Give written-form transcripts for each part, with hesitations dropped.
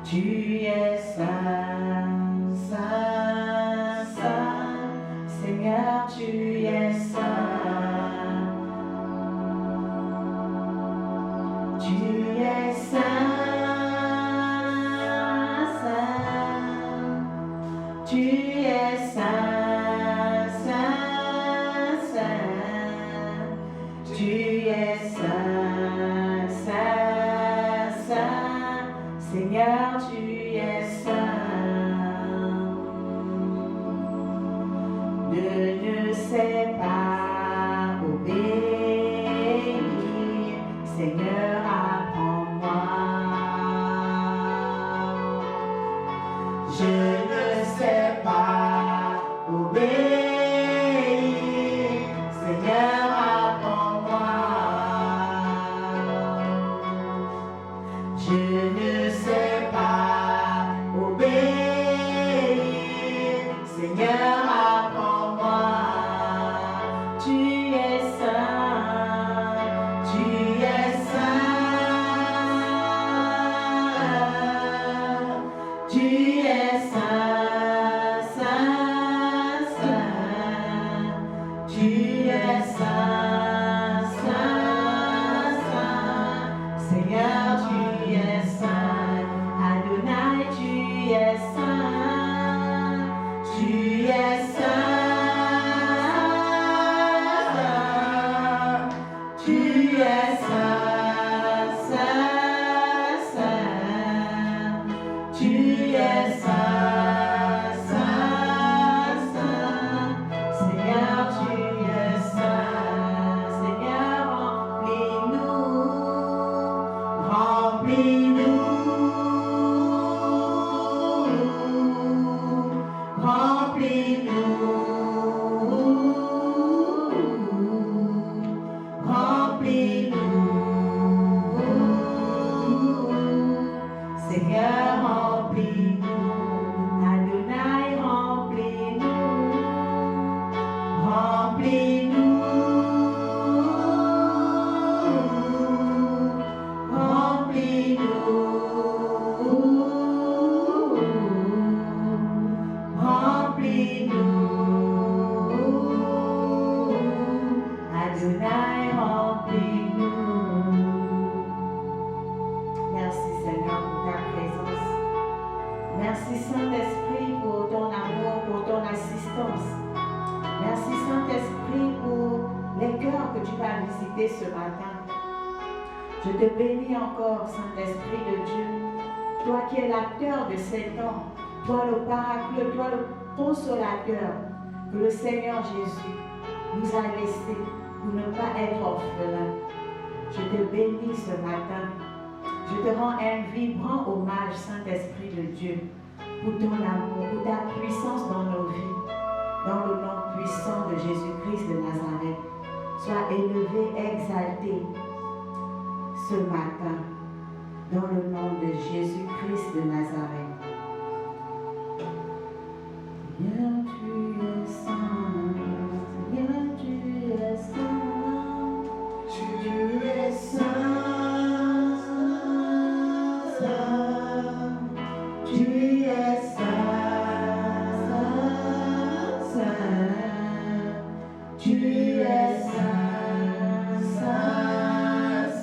Tu es saint, saint, saint, Seigneur, tu es saint. Tu es saint, saint, tu es saint, saint, saint, tu es saint, saint, saint, Seigneur, tu es saint. Ne sais pas obéir, Seigneur, apprends-moi. Je ne sais pas obéir, Seigneur, apprends-moi. Je ne sais pas obéir, Seigneur, apprends-moi. Tu es saint, tu es saint, tu es saint, saint, saint, tu es saint, saint, saint, Seigneur, tu es saint, Adonai, tu es saint, tu es saint, tu es saint, saint, saint, tu es saint, saint, saint, Seigneur, tu es saint, Seigneur, remplis-nous, remplis-nous, remplis-nous, remplis-nous, Seigneur, remplis-nous, Adonai, remplis-nous, remplis-nous, remplis-nous, Adonai, remplis-nous. Merci Seigneur pour ta présence. Merci Saint-Esprit pour ton amour, pour ton assistance. Merci Saint-Esprit pour les cœurs que tu vas visiter ce matin. Je te bénis encore, Saint-Esprit de Dieu, toi qui es l'acteur de ces temps, toi le paraclet, toi le consolateur, que le Seigneur Jésus nous a laissé pour ne pas être orphelins. Je te bénis ce matin. Je te rends un vibrant hommage, Saint-Esprit de Dieu, pour ton amour, pour ta puissance dans nos vies, dans le nom puissant de Jésus-Christ de Nazareth. Sois élevé, exalté ce matin, dans le nom de Jésus-Christ de Nazareth. Seigneur, tu es saint, Seigneur, tu es saint, tu es saint, saint, tu es saint, saint, tu es saint,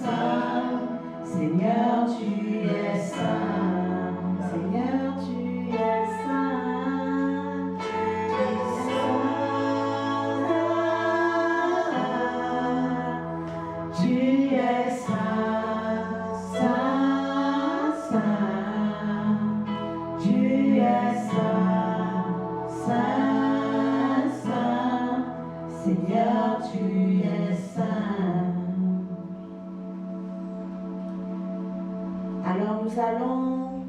saint, Seigneur, tu es saint, Seigneur, tu es saint, tu es saint, saint, saint, tu es saint, saint, saint, Seigneur, tu es saint. Alors nous allons,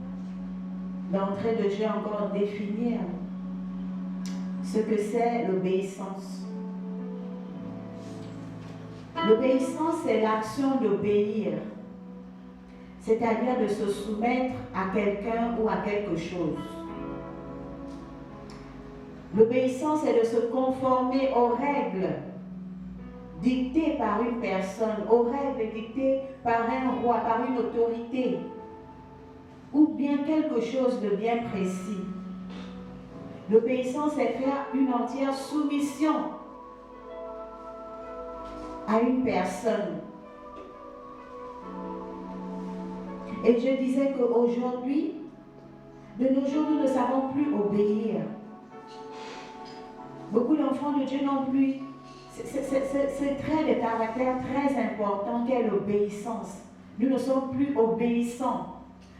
d'entrée de jeu, encore définir ce que c'est l'obéissance. L'obéissance, c'est l'action d'obéir, c'est-à-dire de se soumettre à quelqu'un ou à quelque chose. L'obéissance, c'est de se conformer aux règles dictées par une personne, aux règles dictées par un roi, par une autorité. ou bien quelque chose de bien précis. L'obéissance est faire une entière soumission à une personne. Et je disais qu'aujourd'hui, de nos jours, nous ne savons plus obéir. Beaucoup d'enfants de Dieu n'ont plus ce trait de caractère très important qu'est l'obéissance. Nous ne sommes plus obéissants.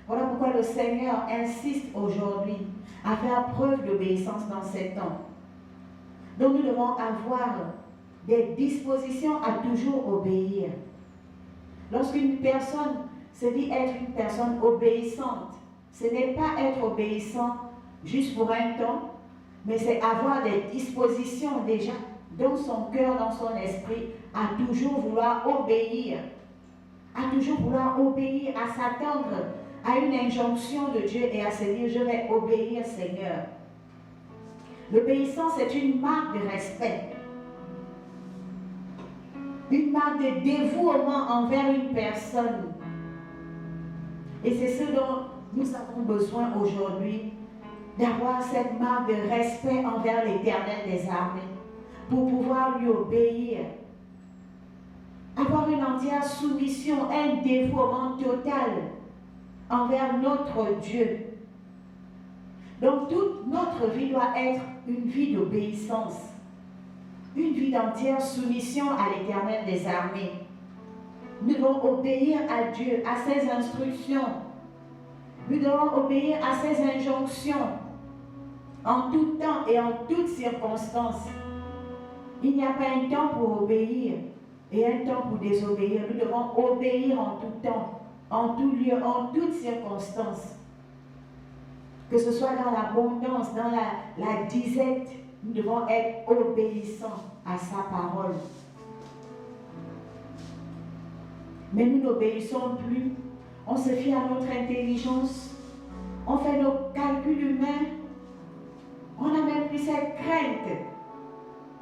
Voilà pourquoi le Seigneur insiste aujourd'hui à faire preuve d'obéissance dans ces temps. Donc nous devons avoir des dispositions à toujours obéir. Lorsqu'une personne se dit être une personne obéissante, ce n'est pas être obéissant juste pour un temps, mais c'est avoir des dispositions déjà dans son cœur, dans son esprit, à toujours vouloir obéir, à toujours vouloir obéir, à s'attendre à une injonction de Dieu et à se dire, je vais obéir, Seigneur. L'obéissance est une marque de respect, une marque de dévouement envers une personne. Et c'est ce dont nous avons besoin aujourd'hui, d'avoir cette marque de respect envers l'Éternel des armées, pour pouvoir lui obéir, avoir une entière soumission, un dévouement total envers notre Dieu. Donc toute notre vie doit être une vie d'obéissance, une vie d'entière soumission à l'Éternel des armées. Nous devons obéir à Dieu, à ses instructions. Nous devons obéir à ses injonctions en tout temps et en toutes circonstances. Il n'y a pas un temps pour obéir et un temps pour désobéir. Nous devons obéir en tout temps, en tout lieu, en toutes circonstances. Que ce soit dans l'abondance, dans la disette, nous devons être obéissants à sa parole. Mais nous n'obéissons plus. On se fie à notre intelligence. On fait nos calculs humains. On n'a même plus cette crainte.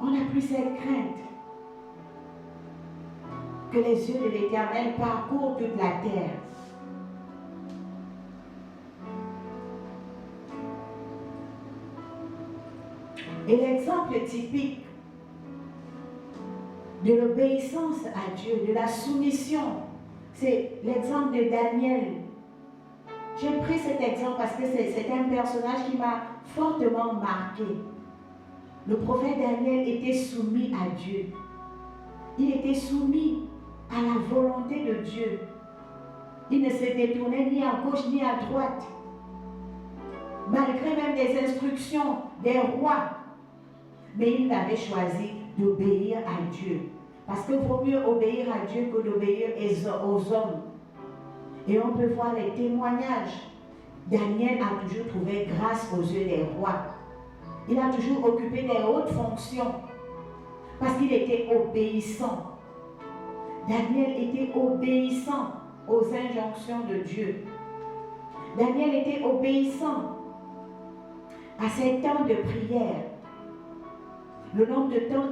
On n'a plus cette crainte que les yeux de l'Éternel parcourent toute la terre. Et l'exemple typique de l'obéissance à Dieu, de la soumission, c'est l'exemple de Daniel. J'ai pris cet exemple parce que c'est un personnage qui m'a fortement marqué. Le prophète Daniel était soumis à Dieu. Il était soumis à la volonté de Dieu. Il ne se détournait ni à gauche ni à droite. Malgré même des instructions des rois. Mais il avait choisi d'obéir à Dieu. Parce qu'il vaut mieux obéir à Dieu que d'obéir aux hommes. Et on peut voir les témoignages. Daniel a toujours trouvé grâce aux yeux des rois. Il a toujours occupé des hautes fonctions. Parce qu'il était obéissant. Daniel était obéissant aux injonctions de Dieu. Daniel était obéissant à ses temps de prière. Le nombre de temps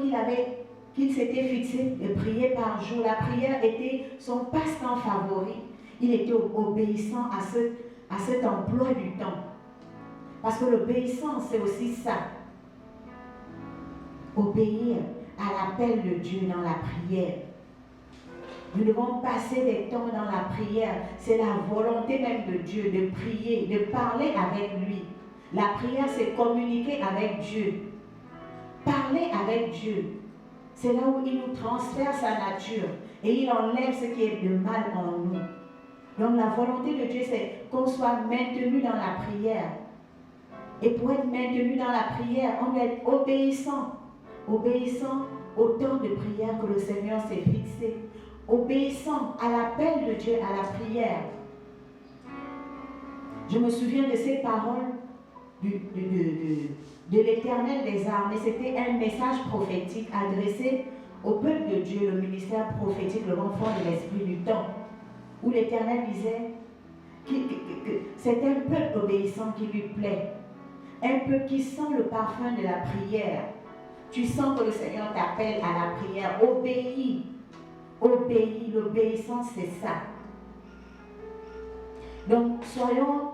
qu'il s'était fixé de prier par jour. La prière était son passe-temps favori. Il était obéissant à cet emploi du temps. Parce que l'obéissance, c'est aussi ça. Obéir à l'appel de Dieu dans la prière. Nous devons passer des temps dans la prière. C'est la volonté même de Dieu de prier, de parler avec lui. La prière, c'est communiquer avec Dieu. Parler avec Dieu. C'est là où il nous transfère sa nature et il enlève ce qui est de mal en nous. Donc la volonté de Dieu, c'est qu'on soit maintenu dans la prière. Et pour être maintenu dans la prière, on doit être obéissant. Obéissant au temps de prière que le Seigneur s'est fixé. Obéissant à l'appel de Dieu à la prière. Je me souviens de ces paroles de l'Éternel des armées. C'était un message prophétique adressé au peuple de Dieu, le ministère prophétique, le renfort de l'esprit du temps, où l'Éternel disait que c'est un peuple obéissant qui lui plaît, un peuple qui sent le parfum de la prière. Tu sens que le Seigneur t'appelle à la prière. Obéis. Obéis. L'obéissance, c'est ça. Donc, soyons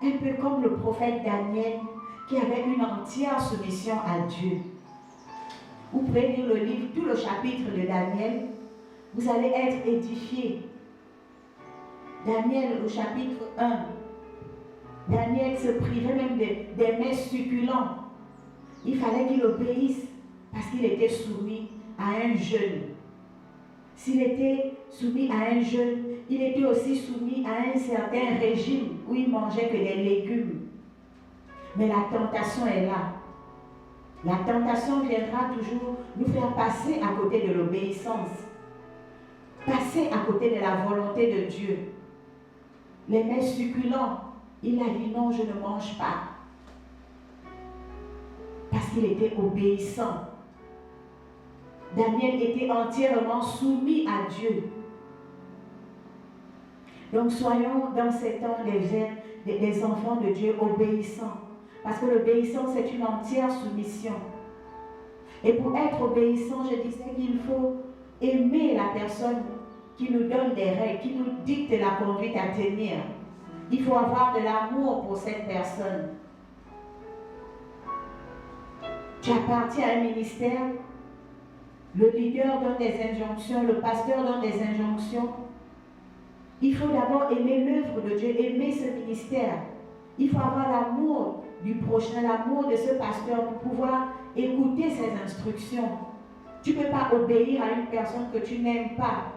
un peu comme le prophète Daniel, qui avait une entière soumission à Dieu. Vous pouvez lire le livre, tout le chapitre de Daniel, vous allez être édifiés. Daniel au chapitre 1, Daniel se privait même des mets succulents. Il fallait qu'il obéisse parce qu'il était soumis à un jeûne. S'il était soumis à un jeûne, il était aussi soumis à un certain régime où il mangeait que des légumes. Mais la tentation est là. La tentation viendra toujours nous faire passer à côté de l'obéissance, passer à côté de la volonté de Dieu. Les mets succulents, il a dit non, je ne mange pas. Parce qu'il était obéissant. Daniel était entièrement soumis à Dieu. Donc soyons dans ces temps des enfants de Dieu obéissants. Parce que l'obéissance c'est une entière soumission. Et pour être obéissant, je disais qu'il faut aimer la personne qui nous donne des règles, qui nous dicte la conduite à tenir. Il faut avoir de l'amour pour cette personne. Tu appartiens à un ministère, le leader donne des injonctions, le pasteur donne des injonctions. Il faut d'abord aimer l'œuvre de Dieu, aimer ce ministère. Il faut avoir l'amour du prochain, l'amour de ce pasteur pour pouvoir écouter ses instructions. Tu ne peux pas obéir à une personne que tu n'aimes pas.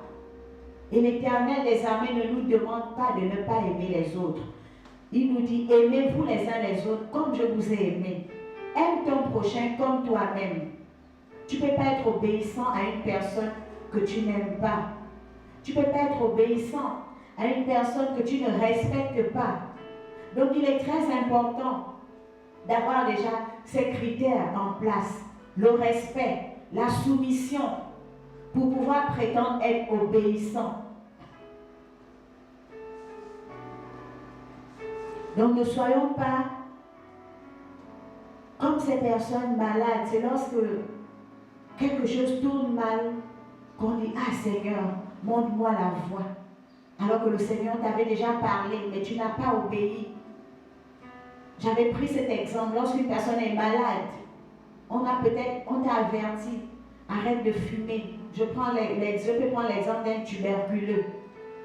Et l'Éternel des armées ne nous demande pas de ne pas aimer les autres. Il nous dit, aimez-vous les uns les autres comme je vous ai aimé. Aime ton prochain comme toi-même. Tu ne peux pas être obéissant à une personne que tu n'aimes pas. Tu ne peux pas être obéissant à une personne que tu ne respectes pas. Donc il est très important d'avoir déjà ces critères en place. Le respect, la soumission, pour pouvoir prétendre être obéissant. Donc ne soyons pas comme ces personnes malades. C'est lorsque quelque chose tourne mal qu'on dit, ah Seigneur, montre-moi la voie. Alors que le Seigneur t'avait déjà parlé, mais tu n'as pas obéi. J'avais pris cet exemple. Lorsqu'une personne est malade, on t'a averti, arrête de fumer. Je peux prendre l'exemple d'un tuberculeux.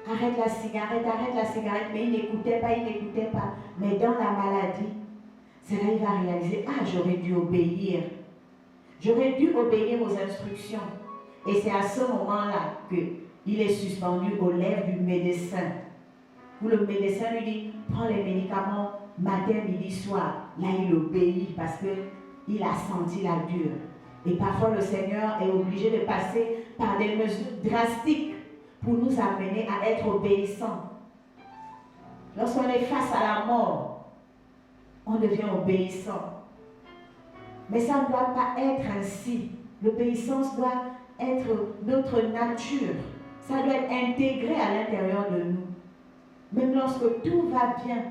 Arrête la cigarette, mais il n'écoutait pas. Mais dans la maladie, c'est là qu'il va réaliser, ah, j'aurais dû obéir. J'aurais dû obéir aux instructions. Et c'est à ce moment-là qu'il est suspendu aux lèvres du médecin. Où le médecin lui dit, prends les médicaments matin, midi, soir. Là, il obéit parce qu'il a senti la dure. Et parfois, le Seigneur est obligé de passer par des mesures drastiques pour nous amener à être obéissants. Lorsqu'on est face à la mort, on devient obéissant. Mais ça ne doit pas être ainsi. L'obéissance doit être notre nature. Ça doit être intégré à l'intérieur de nous. Même lorsque tout va bien,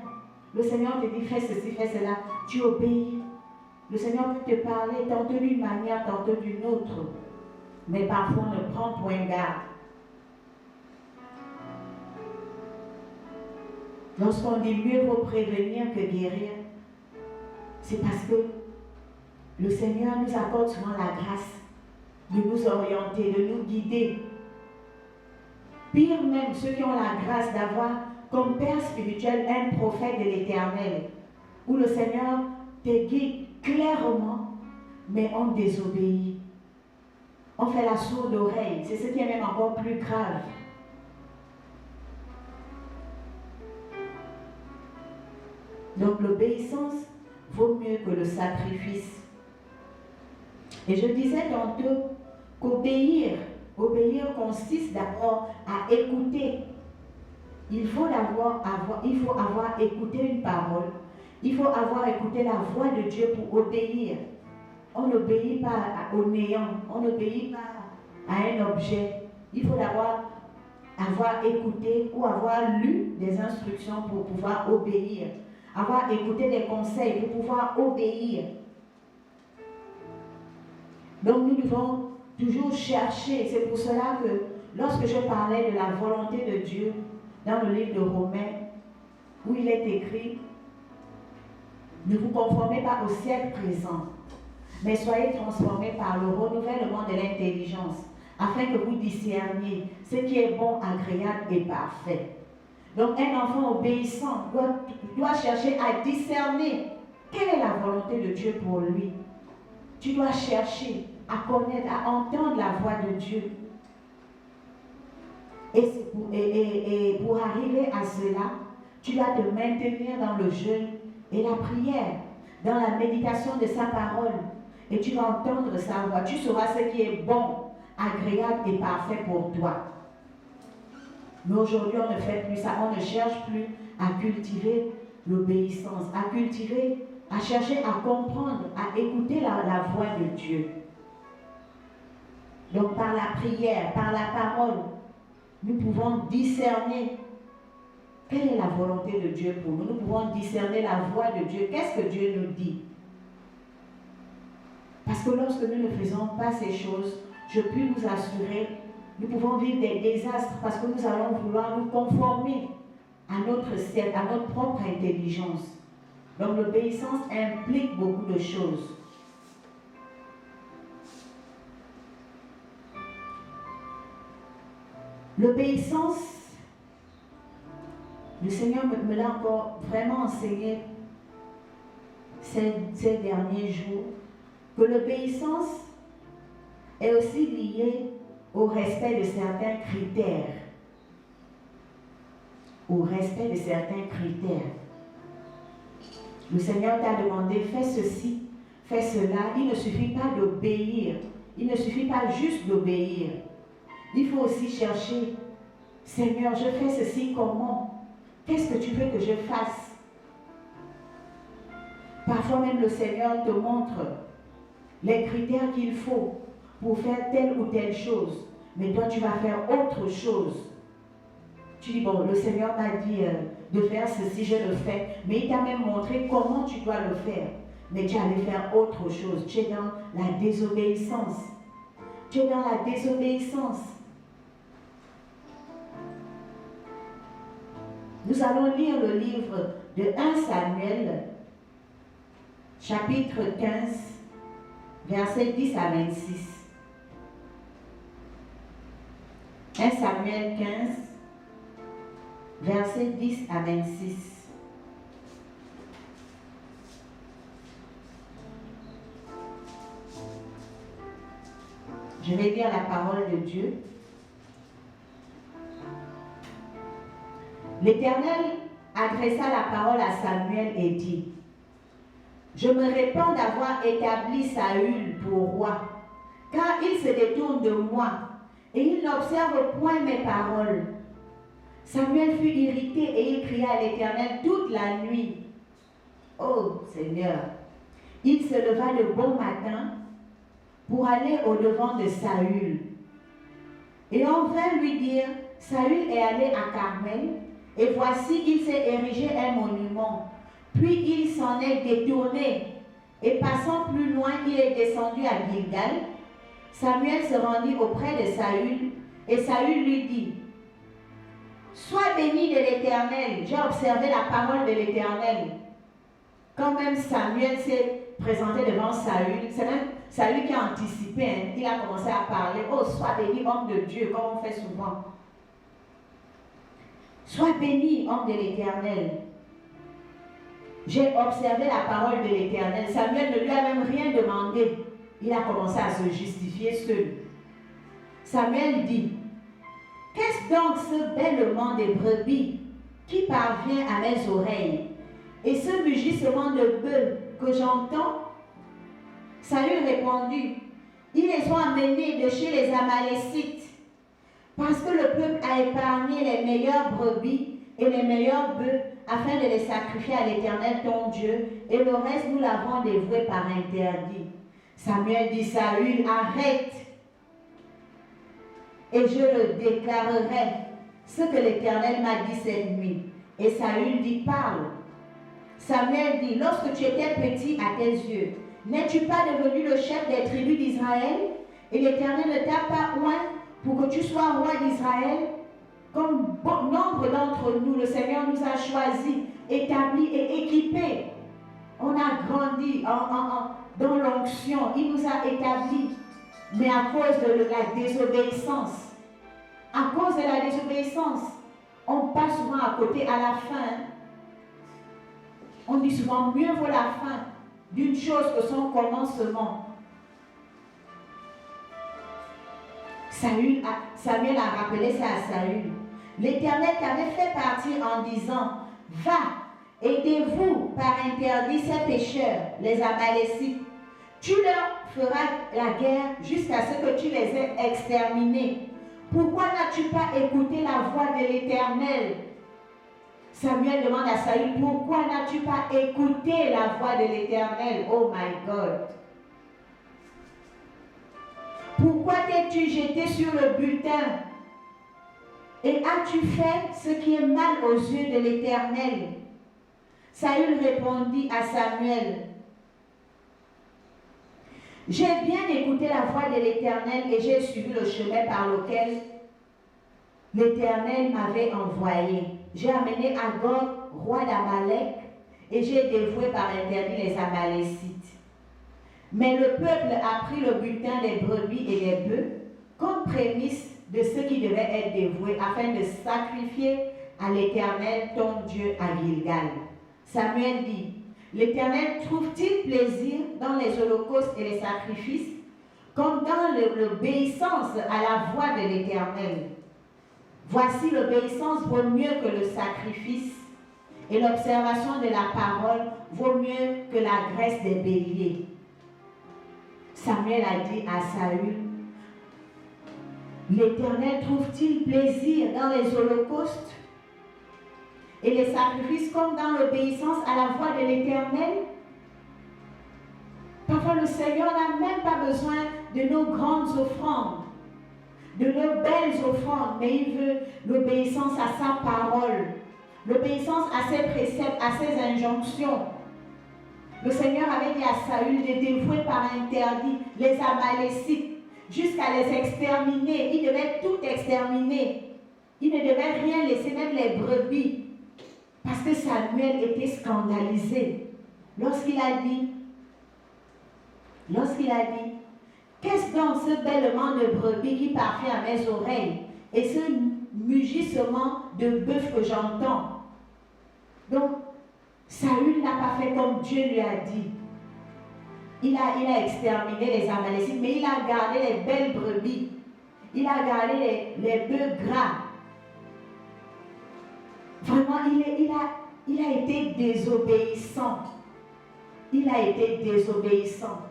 le Seigneur te dit fais ceci, fais cela, tu obéis. Le Seigneur peut te parler tantôt d'une manière, tantôt d'une autre. Mais parfois on ne prend point garde. Lorsqu'on dit mieux vaut prévenir que guérir, c'est parce que le Seigneur nous accorde souvent la grâce de nous orienter, de nous guider. Pire même, ceux qui ont la grâce d'avoir comme père spirituel un prophète de l'Éternel, où le Seigneur te guide clairement, mais on désobéit. On fait la sourde oreille. C'est ce qui est même encore plus grave. Donc l'obéissance vaut mieux que le sacrifice. Et je disais tantôt qu'obéir consiste d'abord à écouter. Il faut avoir écouté une parole. Il faut avoir écouté la voix de Dieu pour obéir. On n'obéit pas au néant. On n'obéit pas à un objet. Il faut d'abord avoir écouté ou avoir lu des instructions pour pouvoir obéir. Avoir écouté des conseils pour pouvoir obéir. Donc nous devons toujours chercher. C'est pour cela que lorsque je parlais de la volonté de Dieu dans le livre de Romains, où il est écrit, ne vous conformez pas au siècle présent, mais soyez transformés par le renouvellement de l'intelligence, afin que vous discerniez ce qui est bon, agréable et parfait. Donc un enfant obéissant doit chercher à discerner quelle est la volonté de Dieu pour lui. Tu dois chercher à connaître, à entendre la voix de Dieu. Et pour arriver à cela, tu dois te maintenir dans le jeûne et la prière, dans la méditation de sa parole. Et tu vas entendre sa voix. Tu sauras ce qui est bon, agréable et parfait pour toi. Mais aujourd'hui, on ne fait plus ça. On ne cherche plus à cultiver l'obéissance, à cultiver, à chercher à comprendre, à écouter la voix de Dieu. Donc par la prière, par la parole, nous pouvons discerner quelle est la volonté de Dieu pour nous. Nous pouvons discerner la voix de Dieu. Qu'est-ce que Dieu nous dit? Parce que lorsque nous ne faisons pas ces choses, je puis vous assurer, nous pouvons vivre des désastres parce que nous allons vouloir nous conformer à notre ciel, à notre propre intelligence. Donc l'obéissance implique beaucoup de choses. L'obéissance, le Seigneur me l'a encore vraiment enseigné ces derniers jours, que l'obéissance est aussi liée au respect de certains critères. Au respect de certains critères. Le Seigneur t'a demandé, fais ceci, fais cela. Il ne suffit pas d'obéir. Il ne suffit pas juste d'obéir. Il faut aussi chercher, Seigneur, je fais ceci comment? Qu'est-ce que tu veux que je fasse? Parfois même le Seigneur te montre les critères qu'il faut pour faire telle ou telle chose. Mais toi, tu vas faire autre chose. Tu dis, bon, le Seigneur m'a dit de faire ceci, je le fais. Mais il t'a même montré comment tu dois le faire. Mais tu allais faire autre chose. Tu es dans la désobéissance. Tu es dans la désobéissance. Nous allons lire le livre de 1 Samuel, chapitre 15, versets 10 à 26. 1 Samuel 15, versets 10 à 26. Je vais lire la parole de Dieu. L'Éternel adressa la parole à Samuel et dit, « Je me répands d'avoir établi Saül pour roi, car il se détourne de moi, et il n'observe point mes paroles. » Samuel fut irrité et il cria à l'Éternel toute la nuit. « Oh Seigneur !» Il se leva de bon matin pour aller au-devant de Saül. Et on vint lui dire, « Saül est allé à Carmel, et voici, il s'est érigé un monument. Puis il s'en est détourné. Et passant plus loin, il est descendu à Gilgal. Samuel se rendit auprès de Saül. Et Saül lui dit, « Sois béni de l'Éternel. » J'ai observé la parole de l'Éternel. Quand même Samuel s'est présenté devant Saül, c'est même Saül qui a anticipé. Hein. Il a commencé à parler. « Oh, sois béni, homme de Dieu, comme on fait souvent. » Sois béni, homme de l'Éternel. J'ai observé la parole de l'Éternel. Samuel ne lui a même rien demandé. Il a commencé à se justifier seul. Samuel dit, « Qu'est-ce donc ce bêlement des brebis qui parvient à mes oreilles et ce mugissement de bœufs que j'entends? » Saül répondit, « Ils les ont amenés de chez les Amalécites. Parce que le peuple a épargné les meilleures brebis et les meilleurs bœufs afin de les sacrifier à l'Éternel ton Dieu, et le reste nous l'avons dévoué par interdit. » Samuel dit, « Saül, arrête, et je le déclarerai, ce que l'Éternel m'a dit cette nuit. » Et Saül dit, « Parle. » Samuel dit, « Lorsque tu étais petit à tes yeux, n'es-tu pas devenu le chef des tribus d'Israël? Et l'Éternel ne t'a pas oint pour que tu sois roi d'Israël? Comme bon nombre d'entre nous, le Seigneur nous a choisis établis et équipés. On a grandi dans l'onction. Il nous a établis. Mais à cause de la désobéissance, on passe souvent à côté à la fin. On dit souvent, mieux vaut la fin d'une chose que son commencement. Samuel a rappelé ça à Saül. L'Éternel t'avait fait partir en disant, va, aidez-vous par interdit ces pécheurs, les Amalécites. Tu leur feras la guerre jusqu'à ce que tu les aies exterminés. Pourquoi n'as-tu pas écouté la voix de l'Éternel? Samuel demande à Saül, pourquoi n'as-tu pas écouté la voix de l'Éternel? Oh my God! Pourquoi t'es-tu jeté sur le butin? Et as-tu fait ce qui est mal aux yeux de l'Éternel? Saül répondit à Samuel, j'ai bien écouté la voix de l'Éternel et j'ai suivi le chemin par lequel l'Éternel m'avait envoyé. J'ai amené Agag, roi d'Amalek, et j'ai dévoué par interdit les Amalécites. Mais le peuple a pris le butin des brebis et des bœufs comme prémisse de ce qui devait être dévoué afin de sacrifier à l'Éternel ton Dieu à Gilgal. Samuel dit, l'Éternel trouve-t-il plaisir dans les holocaustes et les sacrifices comme dans l'obéissance à la voix de l'Éternel? Voici, l'obéissance vaut mieux que le sacrifice et l'observation de la parole vaut mieux que la graisse des béliers. Samuel a dit à Saül, l'Éternel trouve-t-il plaisir dans les holocaustes et les sacrifices comme dans l'obéissance à la voix de l'Éternel? Parfois le Seigneur n'a même pas besoin de nos grandes offrandes, de nos belles offrandes, mais il veut l'obéissance à sa parole, l'obéissance à ses préceptes, à ses injonctions. Le Seigneur avait dit à Saül de dévouer par interdit les Amalécites jusqu'à les exterminer. Il devait tout exterminer. Il ne devait rien laisser, même les brebis. Parce que Samuel était scandalisé lorsqu'il a dit, qu'est-ce donc ce bêlement de brebis qui parvient à mes oreilles et ce mugissement de bœuf que j'entends? Donc, Saül n'a pas fait comme Dieu lui a dit. Il a exterminé les Amalécites, mais il a gardé les belles brebis. Il a gardé les bœufs gras. Vraiment, il a été désobéissant. Il a été désobéissant.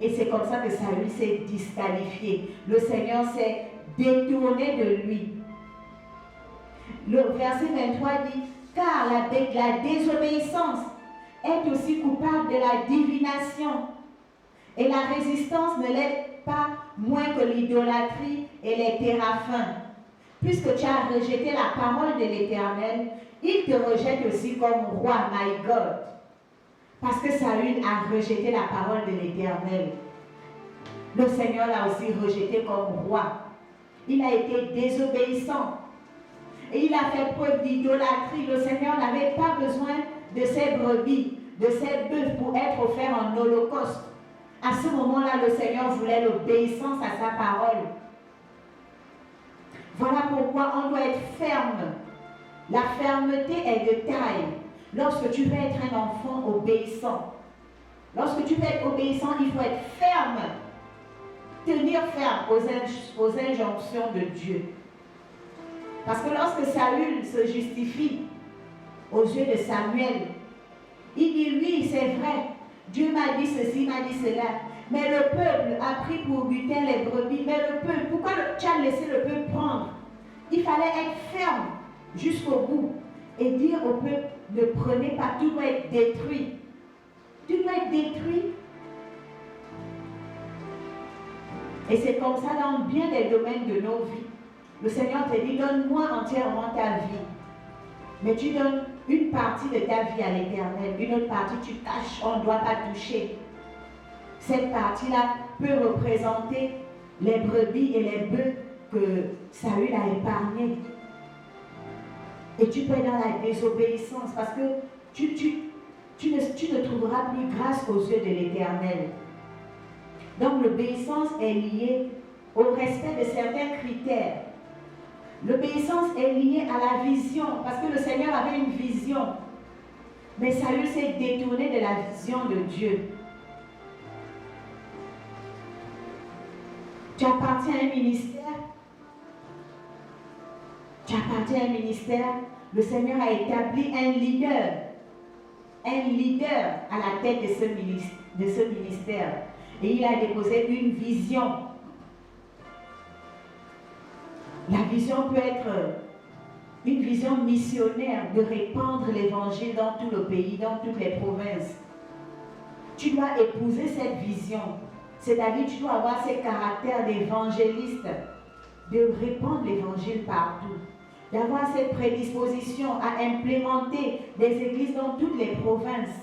Et c'est comme ça que Saül s'est disqualifié. Le Seigneur s'est détourné de lui. Le verset 23 dit, car la désobéissance est aussi coupable de la divination. Et la résistance ne l'est pas moins que l'idolâtrie et les téraphins. Puisque tu as rejeté la parole de l'Éternel, il te rejette aussi comme roi, my God. Parce que Saül a rejeté la parole de l'Éternel. Le Seigneur l'a aussi rejeté comme roi. Il a été désobéissant. Et il a fait preuve d'idolâtrie. Le Seigneur n'avait pas besoin de ses brebis, de ses bœufs pour être offerts en holocauste. À ce moment-là, le Seigneur voulait l'obéissance à sa parole. Voilà pourquoi on doit être ferme. La fermeté est de taille. Lorsque tu veux être un enfant obéissant, lorsque tu veux être obéissant, il faut être ferme. Tenir ferme aux injonctions de Dieu. Parce que lorsque Saül se justifie aux yeux de Samuel, il dit, oui, c'est vrai, Dieu m'a dit ceci, m'a dit cela, mais le peuple a pris pour butin les brebis, mais le peuple, pourquoi tu as laissé le peuple prendre? Il fallait être ferme jusqu'au bout et dire au peuple, ne prenez pas, tout doit être détruit. Tout doit être détruit. Et c'est comme ça dans bien des domaines de nos vies. Le Seigneur te dit, donne-moi entièrement ta vie. Mais tu donnes une partie de ta vie à l'Éternel, une autre partie tu caches, on ne doit pas toucher. Cette partie-là peut représenter les brebis et les bœufs que Saül a épargnés. Et tu peux être dans la désobéissance parce que tu ne trouveras plus grâce aux yeux de l'Éternel. Donc l'obéissance est liée au respect de certains critères. L'obéissance est liée à la vision, parce que le Seigneur avait une vision. Mais Saül s'est détourné de la vision de Dieu. Tu appartiens à un ministère. Tu appartiens à un ministère. Le Seigneur a établi un leader à la tête de ce ministère. Et il a déposé une vision. La vision peut être une vision missionnaire de répandre l'évangile dans tout le pays, dans toutes les provinces. Tu dois épouser cette vision. C'est-à-dire, tu dois avoir ces caractères d'évangéliste, de répandre l'évangile partout, d'avoir cette prédisposition à implémenter des églises dans toutes les provinces.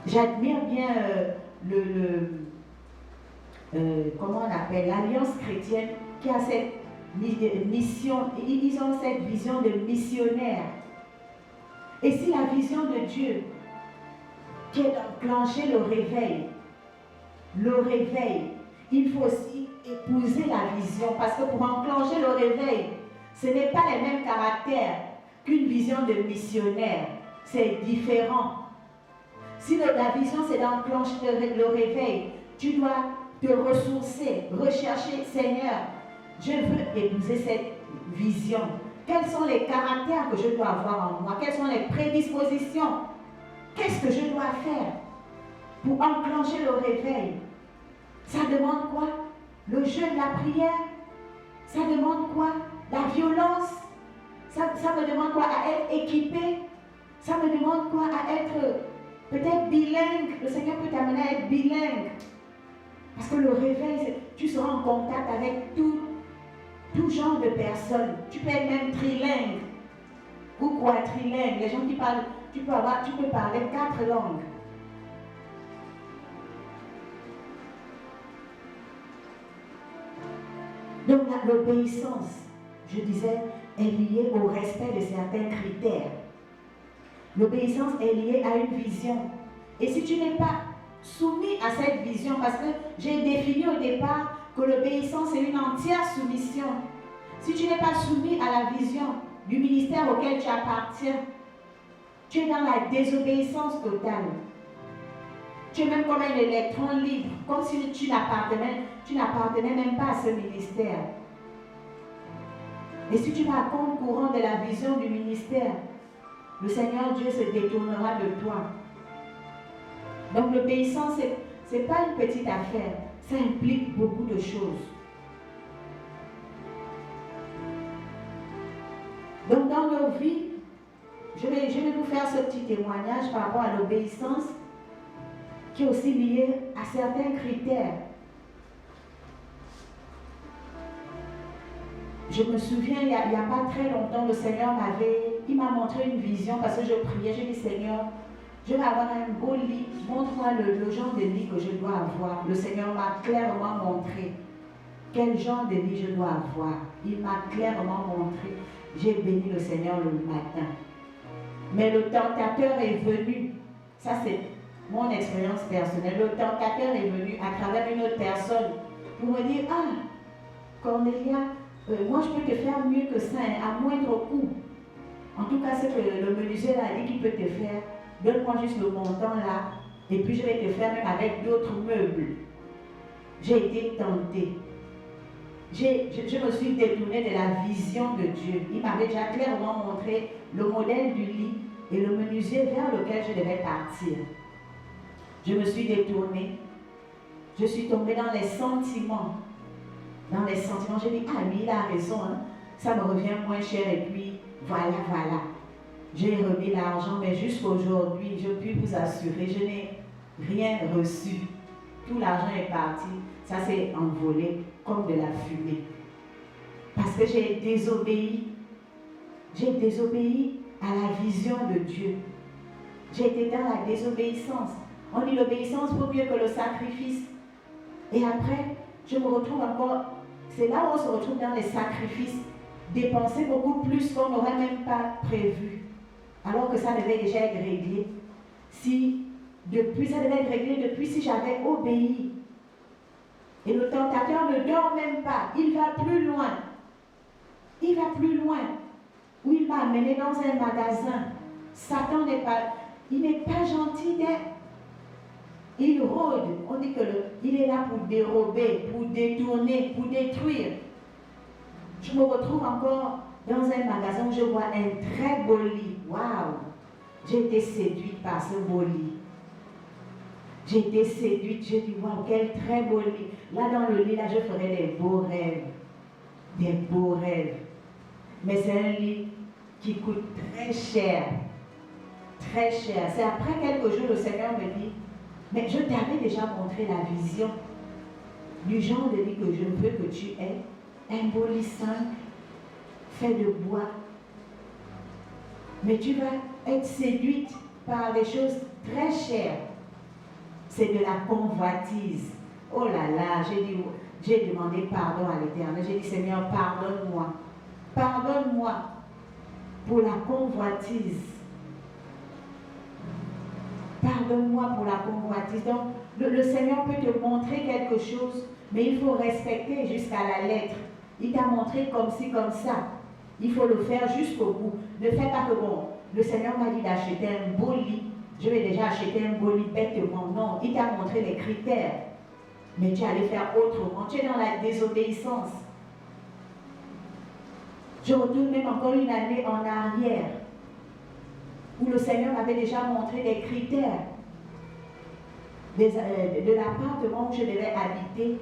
J'admire bien comment on appelle, l'Alliance chrétienne qui a cette mission, ils ont cette vision de missionnaire. Et si la vision de Dieu qui est d'enclencher le réveil, il faut aussi épouser la vision, parce que pour enclencher le réveil, ce n'est pas les mêmes caractères qu'une vision de missionnaire, c'est différent. Si la vision c'est d'enclencher le réveil, tu dois te ressourcer, rechercher, Seigneur, je veux épouser cette vision. Quels sont les caractères que je dois avoir en moi? Quelles sont les prédispositions? Qu'est-ce que je dois faire pour enclencher le réveil? Ça demande quoi? Le jeûne, la prière? Ça demande quoi? La violence? Ça me demande quoi? À être équipé? Ça me demande quoi? À être peut-être bilingue? Le Seigneur peut t'amener à être bilingue. Parce que le réveil, tu seras en contact avec tout genre de personnes. Tu peux être même trilingue ou quadrilingue. Les gens qui parlent, tu peux parler 4 langues. Donc l'obéissance, je disais, est liée au respect de certains critères. L'obéissance est liée à une vision. Et si tu n'es pas soumis à cette vision, parce que j'ai défini au départ que l'obéissance est une entière soumission. Si tu n'es pas soumis à la vision du ministère auquel tu appartiens, tu es dans la désobéissance totale. Tu es même comme un électron libre, comme si tu n'appartenais même pas à ce ministère. Et si tu vas à compte courant de la vision du ministère, le Seigneur Dieu se détournera de toi. Donc l'obéissance, ce n'est pas une petite affaire, ça implique beaucoup de choses. Donc dans nos vies, je vais vous faire ce petit témoignage par rapport à l'obéissance qui est aussi lié à certains critères. Je me souviens, il n'y a pas très longtemps, le Seigneur m'a montré une vision parce que je priais, j'ai dit Seigneur, je vais avoir un beau lit, montre-moi le genre de lit que je dois avoir. Le Seigneur m'a clairement montré quel genre de lit je dois avoir. Il m'a clairement montré. J'ai béni le Seigneur le matin. Mais le tentateur est venu, ça c'est mon expérience personnelle, le tentateur est venu à travers une autre personne pour me dire, ah, Cornelia, moi je peux te faire mieux que ça, à moindre coût. En tout cas, c'est que le menuisier a dit qu'il peut te faire. Donne-moi juste le montant là, et puis je vais te faire même avec d'autres meubles. J'ai été tentée. Je me suis détournée de la vision de Dieu. Il m'avait déjà clairement montré le modèle du lit et le menuisier vers lequel je devais partir. Je me suis détournée. Je suis tombée dans les sentiments. Dans les sentiments, j'ai dit, ah lui, il a raison, hein. Ça me revient moins cher et puis voilà. J'ai remis l'argent, mais jusqu'aujourd'hui, je puis vous assurer, je n'ai rien reçu. Tout l'argent est parti, ça s'est envolé comme de la fumée. Parce que j'ai désobéi. J'ai désobéi à la vision de Dieu. J'ai été dans la désobéissance. On dit l'obéissance vaut mieux que le sacrifice. Et après, je me retrouve encore, c'est là où on se retrouve dans les sacrifices. dépenser beaucoup plus qu'on n'aurait même pas prévu, alors que ça devait déjà être réglé. Ça devait être réglé depuis si j'avais obéi. Et le tentateur ne dort même pas, il va plus loin. Il va plus loin. Où il m'a amené dans un magasin. Satan n'est pas gentil. Il rôde. On dit qu'il est là pour dérober, pour détourner, pour détruire. Je me retrouve encore dans un magasin où je vois un très beau lit. Waouh! J'ai été séduite par ce beau lit. J'ai été séduite. J'ai dit, waouh, quel très beau lit. Là, dans le lit, là, je ferai des beaux rêves. Des beaux rêves. Mais c'est un lit qui coûte très cher. Très cher. C'est après quelques jours, le Seigneur me dit, mais je t'avais déjà montré la vision du genre de lit que je veux que tu aies. Un beau lit simple, fait de bois. Mais tu vas être séduite par des choses très chères. C'est de la convoitise. Oh là là, j'ai demandé pardon à l'Éternel. J'ai dit, Seigneur, pardonne-moi. Pardonne-moi pour la convoitise. Pardonne-moi pour la convoitise. Donc, le Seigneur peut te montrer quelque chose, mais il faut respecter jusqu'à la lettre. Il t'a montré comme ci, comme ça. Il faut le faire jusqu'au bout. Ne fais pas que bon, le Seigneur m'a dit d'acheter un beau lit. Je vais déjà acheter un beau lit bêtement. Non, il t'a montré les critères. Mais tu allais faire autrement. Tu es dans la désobéissance. Je retourne même encore une année en arrière, où le Seigneur m'avait déjà montré les critères de l'appartement où je devais habiter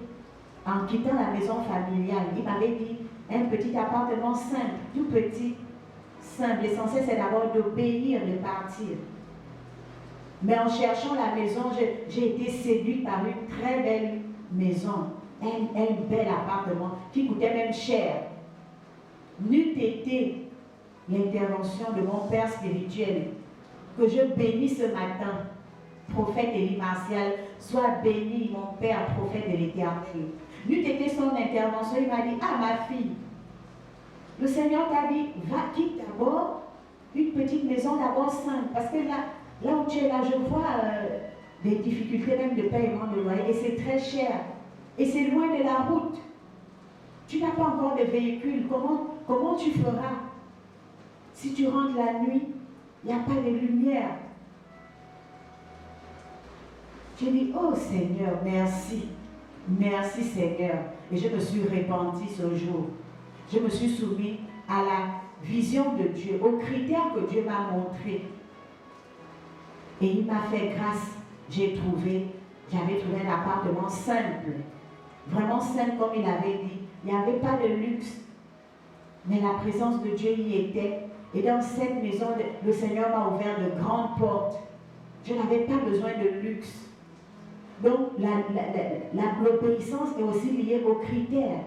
en quittant la maison familiale. Il m'avait dit un petit appartement simple, tout petit, simple. L'essentiel, c'est d'abord d'obéir, de partir. Mais en cherchant la maison, j'ai été séduite par une très belle maison, un bel appartement qui coûtait même cher. N'eût été l'intervention de mon père spirituel, que je bénis ce matin, prophète Élie Martial, sois béni mon père, prophète de l'Éternel. N'eût été son intervention, il m'a dit, ah ma fille, le Seigneur t'a dit, va quitte d'abord une petite maison d'abord simple, parce que là où tu es là, je vois des difficultés même de paiement de loyer, et c'est très cher, et c'est loin de la route. Tu n'as pas encore de véhicule, comment tu feras? Si tu rentres la nuit, il n'y a pas de lumière. J'ai dit, oh Seigneur, merci. Merci Seigneur. Et je me suis repentie ce jour. Je me suis soumise à la vision de Dieu, aux critères que Dieu m'a montrés. Et il m'a fait grâce. J'avais trouvé un appartement simple. Vraiment simple comme il avait dit. Il n'y avait pas de luxe. Mais la présence de Dieu y était. Et dans cette maison, le Seigneur m'a ouvert de grandes portes. Je n'avais pas besoin de luxe. Donc, l'obéissance est aussi liée aux critères.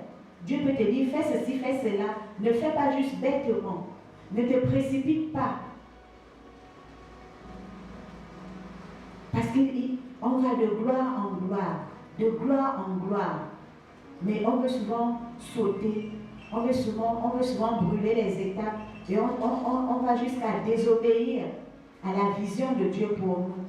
Dieu peut te dire, fais ceci, fais cela. Ne fais pas juste bêtement. Ne te précipite pas. Parce qu'on va de gloire en gloire, de gloire en gloire. Mais on veut souvent sauter, on veut souvent brûler les étapes et on va jusqu'à désobéir à la vision de Dieu pour nous.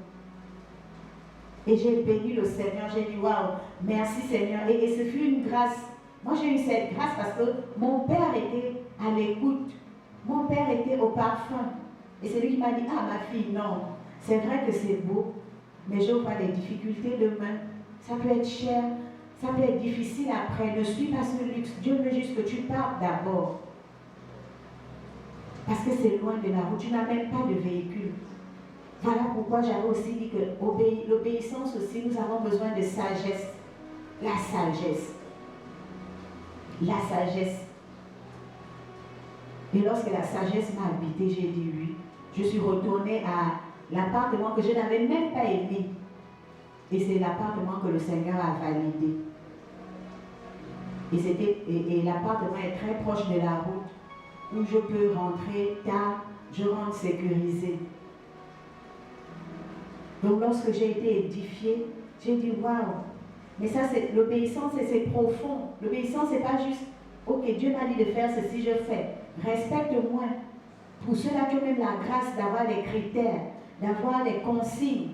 Et j'ai béni le Seigneur, j'ai dit waouh, merci Seigneur. Et ce fut une grâce. Moi j'ai eu cette grâce parce que mon père était à l'écoute, mon père était au parfum. Et c'est lui qui m'a dit, ah ma fille, non, c'est vrai que c'est beau, mais je vois des difficultés demain. Ça peut être cher, ça peut être difficile après. Ne suis pas ce luxe. Dieu veut juste que tu partes d'abord. Parce que c'est loin de la route. Tu n'as même pas de véhicule. Voilà pourquoi j'avais aussi dit que l'obéissance aussi, nous avons besoin de sagesse. La sagesse. La sagesse. Et lorsque la sagesse m'a habité, j'ai dit oui. Je suis retournée à l'appartement que je n'avais même pas aimé. Et c'est l'appartement que le Seigneur a validé. Et l'appartement est très proche de la route où je peux rentrer tard, je rentre sécurisée. Donc lorsque j'ai été édifiée, j'ai dit waouh. Mais ça, c'est l'obéissance et c'est profond. L'obéissance, c'est pas juste ok, Dieu m'a dit de faire ceci, je fais. Respecte-moi. Pour ceux-là qui ont même la grâce d'avoir des critères, d'avoir des consignes,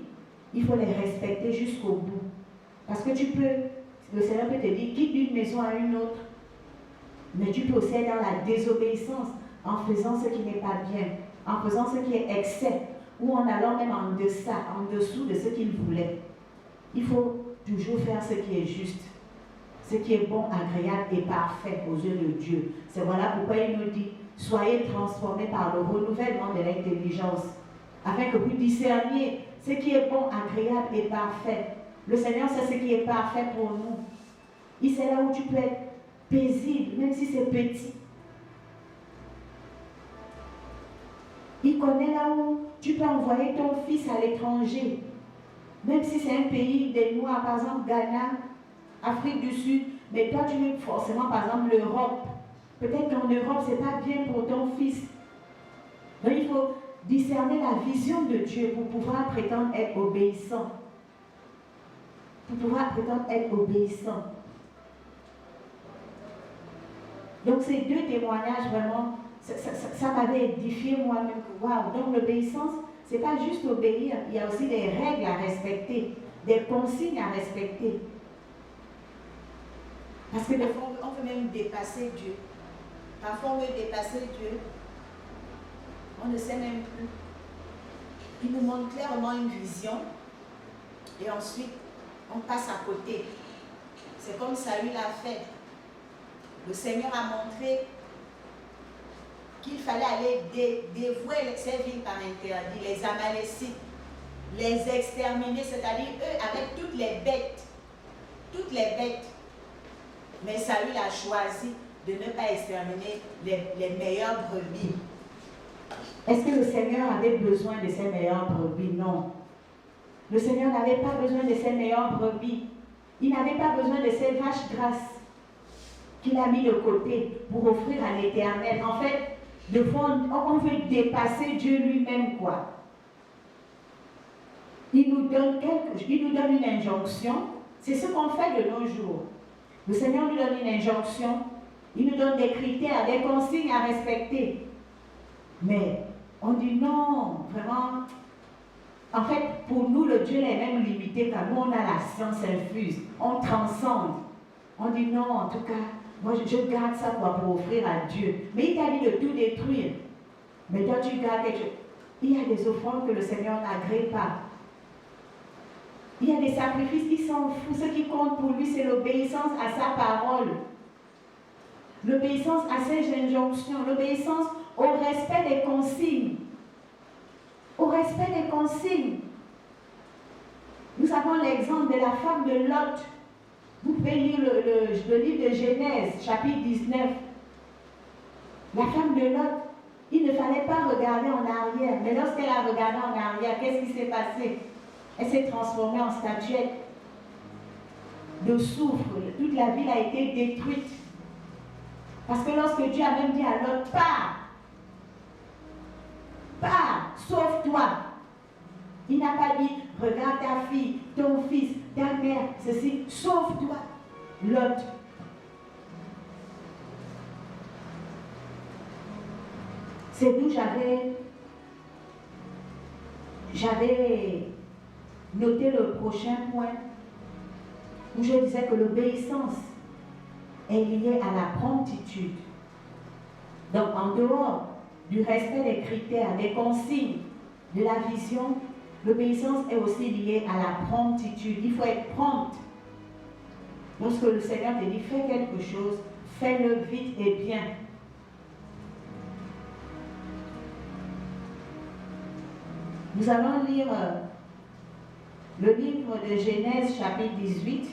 il faut les respecter jusqu'au bout. Parce que tu peux, le Seigneur peut te dire, quitte d'une maison à une autre, mais tu peux aussi être dans la désobéissance en faisant ce qui n'est pas bien, en faisant ce qui est excès, ou en allant même en deçà, en dessous de ce qu'il voulait. Il faut toujours faire ce qui est juste, ce qui est bon, agréable et parfait aux yeux de Dieu. C'est voilà pourquoi il nous dit, soyez transformés par le renouvellement de l'intelligence, afin que vous discerniez ce qui est bon, agréable et parfait. Le Seigneur sait ce qui est parfait pour nous. Il sait là où tu peux être paisible, même si c'est petit. Il connaît là où tu peux envoyer ton fils à l'étranger, même si c'est un pays des Noirs, par exemple Ghana, Afrique du Sud, mais toi tu veux forcément par exemple l'Europe. Peut-être qu'en Europe ce n'est pas bien pour ton fils. Donc il faut discerner la vision de Dieu pour pouvoir prétendre être obéissant. Pour pouvoir prétendre être obéissant. Donc ces deux témoignages vraiment, ça m'avait édifié moi-même. Waouh! Donc l'obéissance, ce n'est pas juste obéir, il y a aussi des règles à respecter, des consignes à respecter. Parce que des fois, on veut même dépasser Dieu. Parfois, on veut dépasser Dieu. On ne sait même plus. Il nous montre clairement une vision. Et ensuite, on passe à côté. C'est comme Saül l'a fait. Le Seigneur a montré qu'il fallait aller dévouer ces villes par interdit, les Amalécites, les exterminer, c'est-à-dire eux avec toutes les bêtes. Toutes les bêtes. Mais Saül a choisi de ne pas exterminer les meilleures brebis. Est-ce que le Seigneur avait besoin de ces meilleures brebis? Non. Le Seigneur n'avait pas besoin de ces meilleures brebis. Il n'avait pas besoin de ces vaches grasses qu'il a mis de côté pour offrir à l'Éternel. En fait, de fois, on veut dépasser Dieu lui-même, quoi. Il nous donne une injonction. C'est ce qu'on fait de nos jours. Le Seigneur nous donne une injonction. Il nous donne des critères, des consignes à respecter. Mais on dit non, vraiment. En fait, pour nous, le Dieu est même limité car nous, on a la science infuse. On transcende. On dit non, en tout cas, moi je garde ça pour offrir à Dieu. Mais il t'a dit de tout détruire. Mais toi, tu gardes quelque chose. Il y a des offrandes que le Seigneur n'agrée pas. Il y a des sacrifices qui s'en fout. Ce qui compte pour lui, c'est l'obéissance à sa parole. L'obéissance à ses injonctions. L'obéissance au respect des consignes. Au respect des consignes. Nous avons l'exemple de la femme de Lot. Vous pouvez lire le livre de Genèse, chapitre 19. La femme de Lot, il ne fallait pas regarder en arrière. Mais lorsqu'elle a regardé en arrière, qu'est-ce qui s'est passé? Elle s'est transformée en statuette de soufre. Toute la ville a été détruite. Parce que lorsque Dieu a même dit à Lot, pars, sauve-toi. Il n'a pas dit, regarde ta fille, ton fils, ta mère, ceci, sauve-toi. Lot. C'est d'où j'avais noté le prochain point, où je disais que l'obéissance est liée à la promptitude. Donc, en dehors du respect des critères, des consignes, de la vision, l'obéissance est aussi liée à la promptitude. Il faut être prompt. Lorsque le Seigneur te dit, fais quelque chose, fais-le vite et bien. Nous allons lire le livre de Genèse, chapitre 18.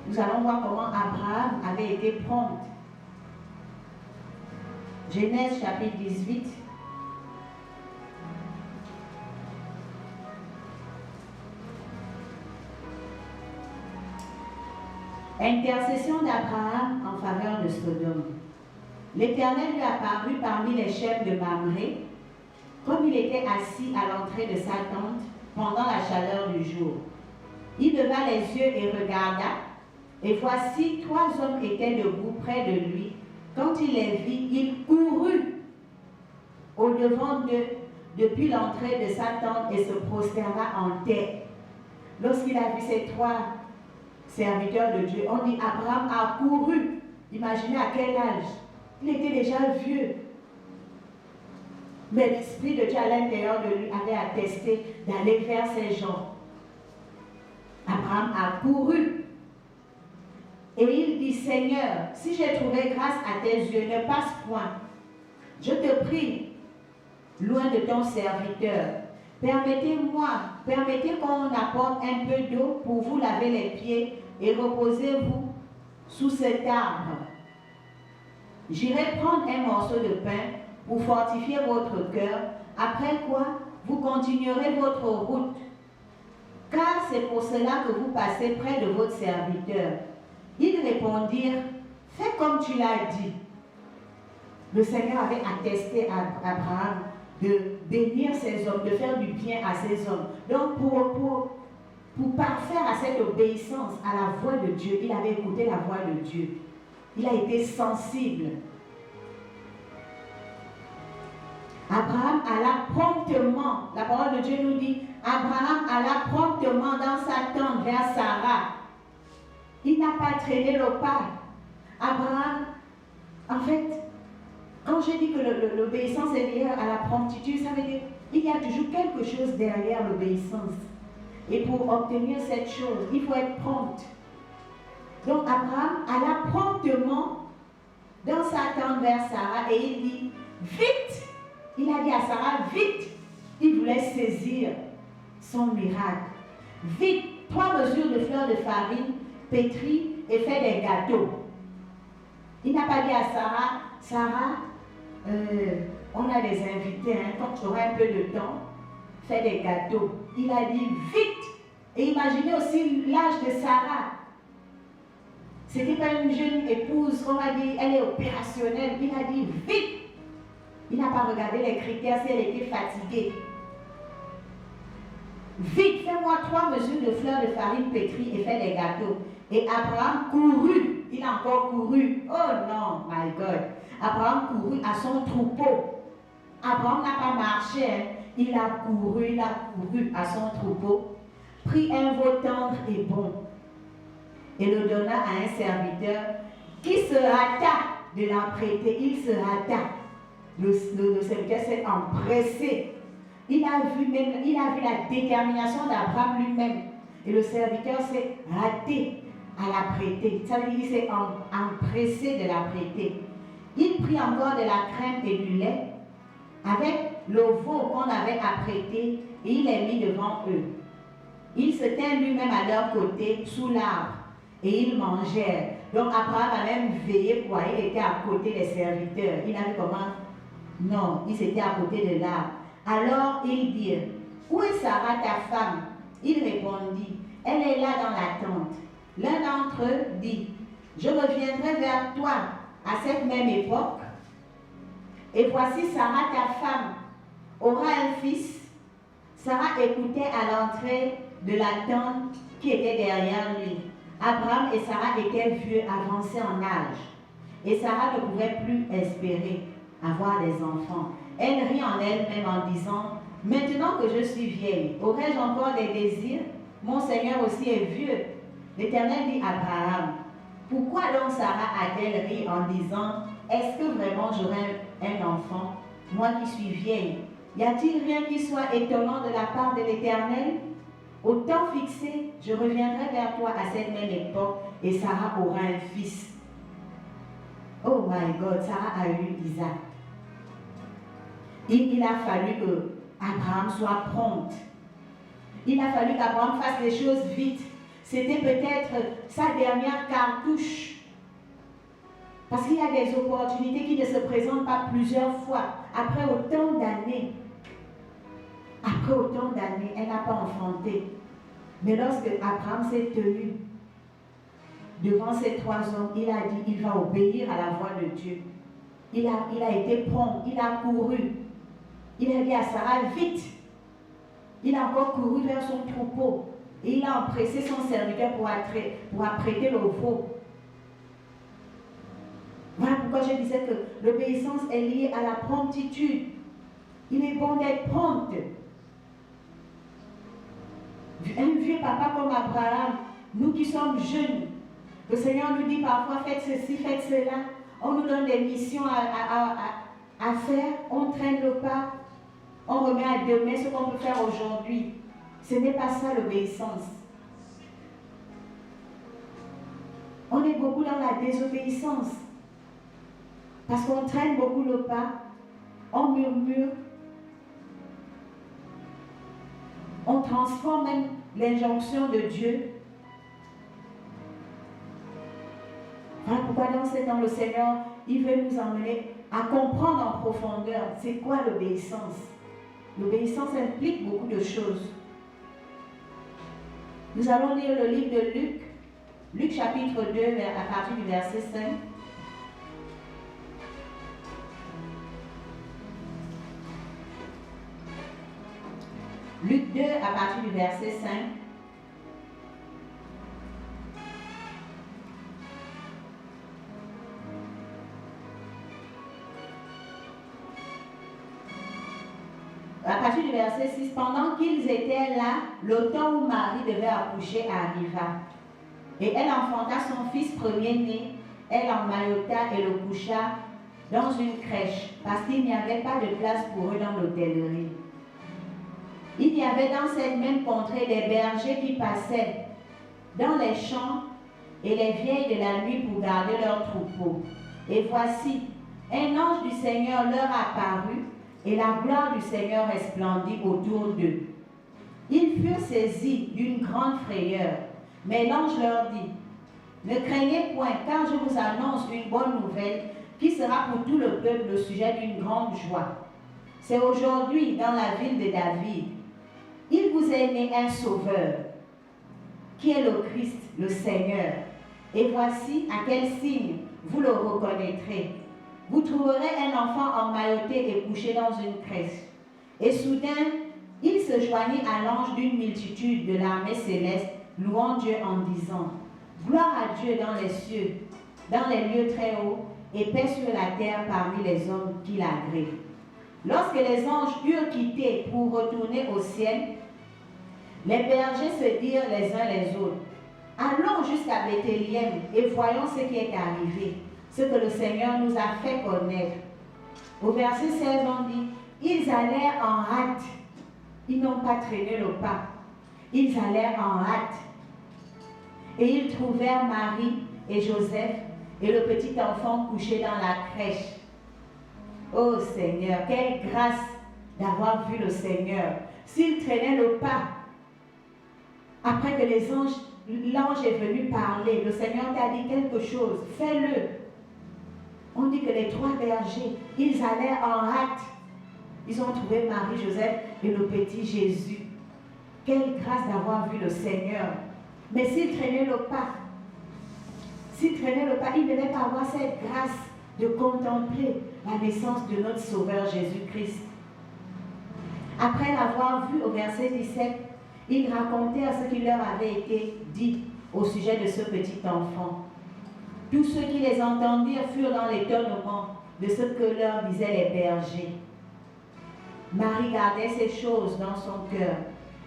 Nous allons voir comment Abraham avait été prompt. Genèse, chapitre 18. Intercession d'Abraham en faveur de Sodome. L'Éternel lui apparut parmi les chefs de Mamré, comme il était assis à l'entrée de sa tente pendant la chaleur du jour. Il leva les yeux et regarda, Et voici, 3 hommes étaient debout près de lui. Quand il les vit, il courut au-devant d'eux depuis l'entrée de sa tente et se prosterna en terre. Lorsqu'il a vu ces 3 serviteurs de Dieu, on dit Abraham a couru. Imaginez à quel âge. Il était déjà vieux. Mais l'Esprit de Dieu à l'intérieur de lui avait attesté d'aller vers ces gens. Abraham a couru. Et il dit, Seigneur, si j'ai trouvé grâce à tes yeux, ne passe point. Je te prie, loin de ton serviteur. Permettez qu'on apporte un peu d'eau pour vous laver les pieds et reposez-vous sous cet arbre. J'irai prendre un morceau de pain pour fortifier votre cœur, après quoi vous continuerez votre route. Car c'est pour cela que vous passez près de votre serviteur. Ils répondirent, fais comme tu l'as dit. Le Seigneur avait attesté à Abraham de bénir ces hommes, de faire du bien à ces hommes. Donc pour parfaire à cette obéissance à la voix de Dieu, il avait écouté la voix de Dieu. Il a été sensible. Abraham alla promptement, la parole de Dieu nous dit, Abraham alla promptement dans sa tente vers Sarah. Il n'a pas traîné le pas. Abraham, en fait, quand je dis que l'obéissance est liée à la promptitude, ça veut dire qu'il y a toujours quelque chose derrière l'obéissance. Et pour obtenir cette chose, il faut être prompt. Donc Abraham alla promptement dans sa tente vers Sarah et il dit, vite! Il a dit à Sarah, vite! Il voulait saisir son miracle. Vite! 3 mesures de fleurs de farine, pétris et fait des gâteaux. Il n'a pas dit à Sarah, Sarah, on a des invités, hein, quand tu auras un peu de temps, fais des gâteaux. Il a dit vite. Et imaginez aussi l'âge de Sarah. C'était pas une jeune épouse, on va dire, elle est opérationnelle. Il a dit vite. Il n'a pas regardé les critères si elle était fatiguée. Vite, fais-moi 3 mesures de fleurs de farine pétrie et fais des gâteaux. Et Abraham courut. Il a encore couru. Oh non, my God. Abraham courut à son troupeau. Abraham n'a pas marché. Hein. Il a couru à son troupeau. Prit un veau tendre et bon. Et le donna à un serviteur qui se hâta de l'apprêter. Il se hâta. Le serviteur s'est empressé. Il a vu la détermination d'Abraham lui-même. Et le serviteur s'est hâté à l'apprêter. Ça veut dire qu'il s'est empressé de l'apprêter. Il prit encore de la crème et du lait avec le veau qu'on avait apprêté et il les mit devant eux. Il se tint lui-même à leur côté sous l'arbre et ils mangèrent. Donc Abraham a même veillé pour il était à côté des serviteurs. Il a vu comment? Non, il s'était à côté de l'arbre. Alors ils dirent, où est Sarah ta femme? Il répondit, elle est là dans la tente. L'un d'entre eux dit, je reviendrai vers toi à cette même époque. Et voici Sarah ta femme aura un fils. Sarah écoutait à l'entrée de la tente qui était derrière lui. Abraham et Sarah étaient vieux, avancés en âge. Et Sarah ne pouvait plus espérer avoir des enfants. Elle rit en elle-même en disant, maintenant que je suis vieille, aurais-je encore des désirs? Mon Seigneur aussi est vieux. L'Éternel dit à Abraham, pourquoi donc Sarah a-t-elle ri en disant, est-ce que vraiment j'aurai un enfant, moi qui suis vieille? Y a-t-il rien qui soit étonnant de la part de l'Éternel? Au temps fixé, je reviendrai vers toi à cette même époque et Sarah aura un fils. Oh my God, Sarah a eu Isaac. Il a fallu que Abraham soit prompt. Il a fallu qu'Abraham fasse les choses vite. C'était peut-être sa dernière cartouche. Parce qu'il y a des opportunités qui ne se présentent pas plusieurs fois. Après autant d'années, elle n'a pas enfanté. Mais lorsque Abraham s'est tenu devant ces 3 hommes, il a dit, il va obéir à la voix de Dieu. Il a été prompt, il a couru. Il a dit à Sarah, vite. Il a encore couru vers son troupeau. Et il a empressé son serviteur pour apprêter le veau. Voilà pourquoi je disais que l'obéissance est liée à la promptitude. Il est bon d'être prompt. Un vieux papa comme Abraham, nous qui sommes jeunes, le Seigneur nous dit parfois faites ceci, faites cela. On nous donne des missions à faire, on traîne le pas, on remet à demain ce qu'on peut faire aujourd'hui. Ce n'est pas ça l'obéissance. On est beaucoup dans la désobéissance. Parce qu'on traîne beaucoup le pas, on murmure, on transforme même l'injonction de Dieu. Voilà pourquoi dans ce temps, le Seigneur, il veut nous emmener à comprendre en profondeur c'est quoi l'obéissance. L'obéissance implique beaucoup de choses. Nous allons lire le livre de Luc, Luc chapitre 2, à partir du verset 5. Luc 2, à partir du verset 5. À partir du verset 6, pendant qu'ils étaient là, le temps où Marie devait accoucher arriva. Et elle enfanta son fils premier-né, elle emmaillota et le coucha dans une crèche, parce qu'il n'y avait pas de place pour eux dans l'hôtellerie. Il y avait dans cette même contrée des bergers qui passaient dans les champs et les vieilles de la nuit pour garder leurs troupeaux. Et voici, un ange du Seigneur leur apparut, et la gloire du Seigneur resplendit autour d'eux. Ils furent saisis d'une grande frayeur, mais l'ange leur dit, ne craignez point, car je vous annonce une bonne nouvelle qui sera pour tout le peuple le sujet d'une grande joie. C'est aujourd'hui dans la ville de David. Il vous est né un sauveur, qui est le Christ, le Seigneur. Et voici à quel signe vous le reconnaîtrez. Vous trouverez un enfant emmailloté et couché dans une crèche. Et soudain, il se joignit à l'ange d'une multitude de l'armée céleste, louant Dieu en disant, gloire à Dieu dans les cieux, dans les lieux très hauts, et paix sur la terre parmi les hommes qui l'agréent. Lorsque les anges eurent quitté pour retourner au ciel, les bergers se dirent les uns les autres, allons jusqu'à Bethléem et voyons ce qui est arrivé, ce que le Seigneur nous a fait connaître. Au verset 16, on dit, ils allèrent en hâte. Ils n'ont pas traîné le pas. Ils allèrent en hâte. Et ils trouvèrent Marie et Joseph et le petit enfant couché dans la crèche. Oh Seigneur, quelle grâce d'avoir vu le Seigneur. S'ils traînaient le pas, après que l'ange est venu parler, le Seigneur t'a dit quelque chose, fais-le. On dit que les trois bergers, ils allèrent en hâte. Ils ont trouvé Marie, Joseph et le petit Jésus. Quelle grâce d'avoir vu le Seigneur. Mais s'ils traînaient le pas, ils ne devaient pas avoir cette grâce de contempler la naissance de notre Sauveur Jésus-Christ. Après l'avoir vu au verset 17, ils racontèrent ce qui leur avait été dit au sujet de ce petit enfant. Tous ceux qui les entendirent furent dans l'étonnement de ce que leur disaient les bergers. Marie gardait ces choses dans son cœur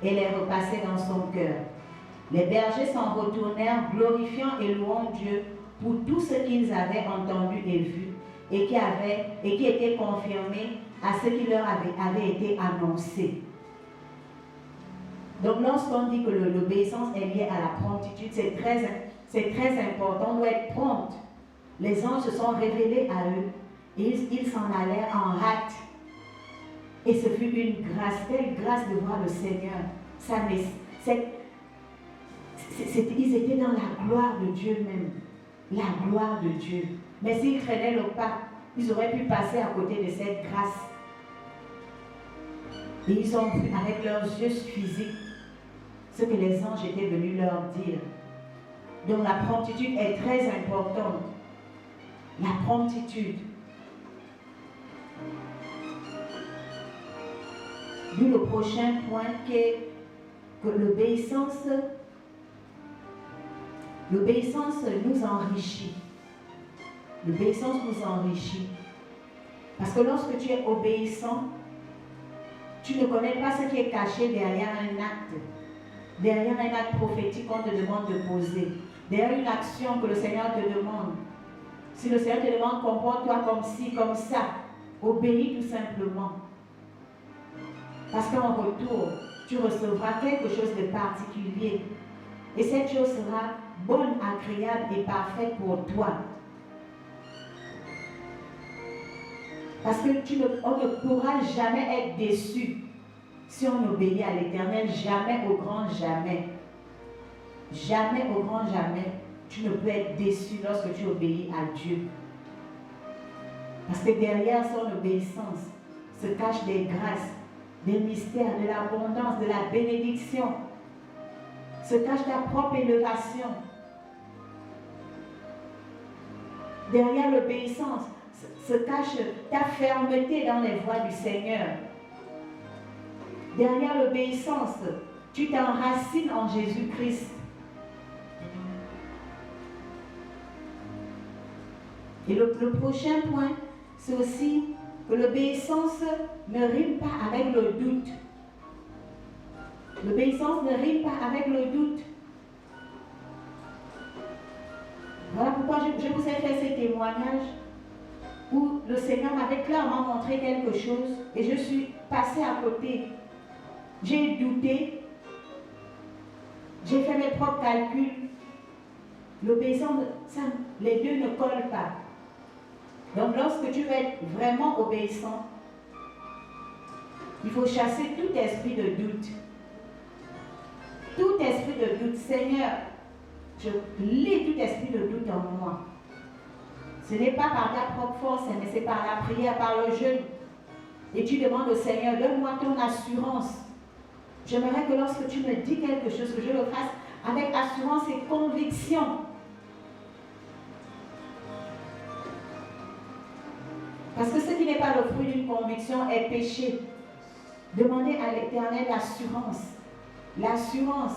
et les repassait dans son cœur. Les bergers s'en retournèrent, glorifiant et louant Dieu pour tout ce qu'ils avaient entendu et vu, et qui était confirmé à ce qui leur avait été annoncé. Donc lorsqu'on dit que l'obéissance est liée à la promptitude, c'est très important, on doit être prompt. Les anges se sont révélés à eux et ils s'en allèrent en hâte. Et ce fut une grâce, telle grâce de voir le Seigneur. Ils étaient dans la gloire de Dieu même. La gloire de Dieu. Mais s'ils traînaient le pas, ils auraient pu passer à côté de cette grâce. Et ils ont vu avec leurs yeux physiques ce que les anges étaient venus leur dire. Donc la promptitude est très importante. La promptitude. D'où le prochain point qui est que l'obéissance nous enrichit. L'obéissance nous enrichit. Parce que lorsque tu es obéissant, tu ne connais pas ce qui est caché derrière un acte. Derrière un acte prophétique qu'on te demande de poser. Derrière une action que le Seigneur te demande. Si le Seigneur te demande, comporte-toi comme ci, comme ça, obéis tout simplement. Parce qu'en retour, tu recevras quelque chose de particulier. Et cette chose sera bonne, agréable et parfaite pour toi. Parce que on ne pourra jamais être déçu si on obéit à l'Éternel. Jamais, au grand jamais. Jamais, au grand jamais, tu ne peux être déçu lorsque tu obéis à Dieu. Parce que derrière son obéissance se cachent des grâces, des mystères, de l'abondance, de la bénédiction. Se cache ta propre élévation. Derrière l'obéissance se cache ta fermeté dans les voies du Seigneur. Derrière l'obéissance, tu t'enracines en Jésus-Christ. Et le prochain point, c'est aussi que l'obéissance ne rime pas avec le doute. L'obéissance ne rime pas avec le doute. Voilà pourquoi je vous ai fait ces témoignages où le Seigneur m'avait clairement montré quelque chose et je suis passée à côté. J'ai douté, j'ai fait mes propres calculs. L'obéissance, les deux ne collent pas. Donc lorsque tu veux être vraiment obéissant, il faut chasser tout esprit de doute. Tout esprit de doute. Seigneur, je lis tout esprit de doute en moi. Ce n'est pas par ta propre force, mais c'est par la prière, par le jeûne. Et tu demandes au Seigneur, donne-moi ton assurance. J'aimerais que lorsque tu me dis quelque chose, que je le fasse avec assurance et conviction. Parce que ce qui n'est pas le fruit d'une conviction est péché. Demandez à l'Éternel l'assurance. L'assurance.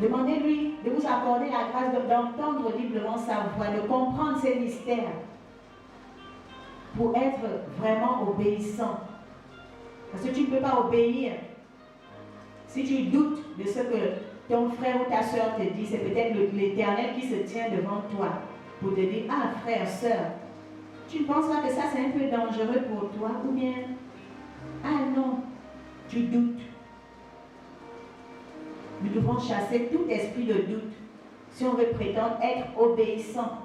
Demandez-lui de vous accorder la grâce d'entendre audiblement sa voix, de comprendre ses mystères pour être vraiment obéissant. Parce que tu ne peux pas obéir si tu doutes de ce que ton frère ou ta soeur te dit. C'est peut-être l'Éternel qui se tient devant toi pour te dire, ah frère, soeur, tu ne penses pas que ça c'est un peu dangereux pour toi ou bien, ah non, tu doutes. Nous devons chasser tout esprit de doute si on veut prétendre être obéissant.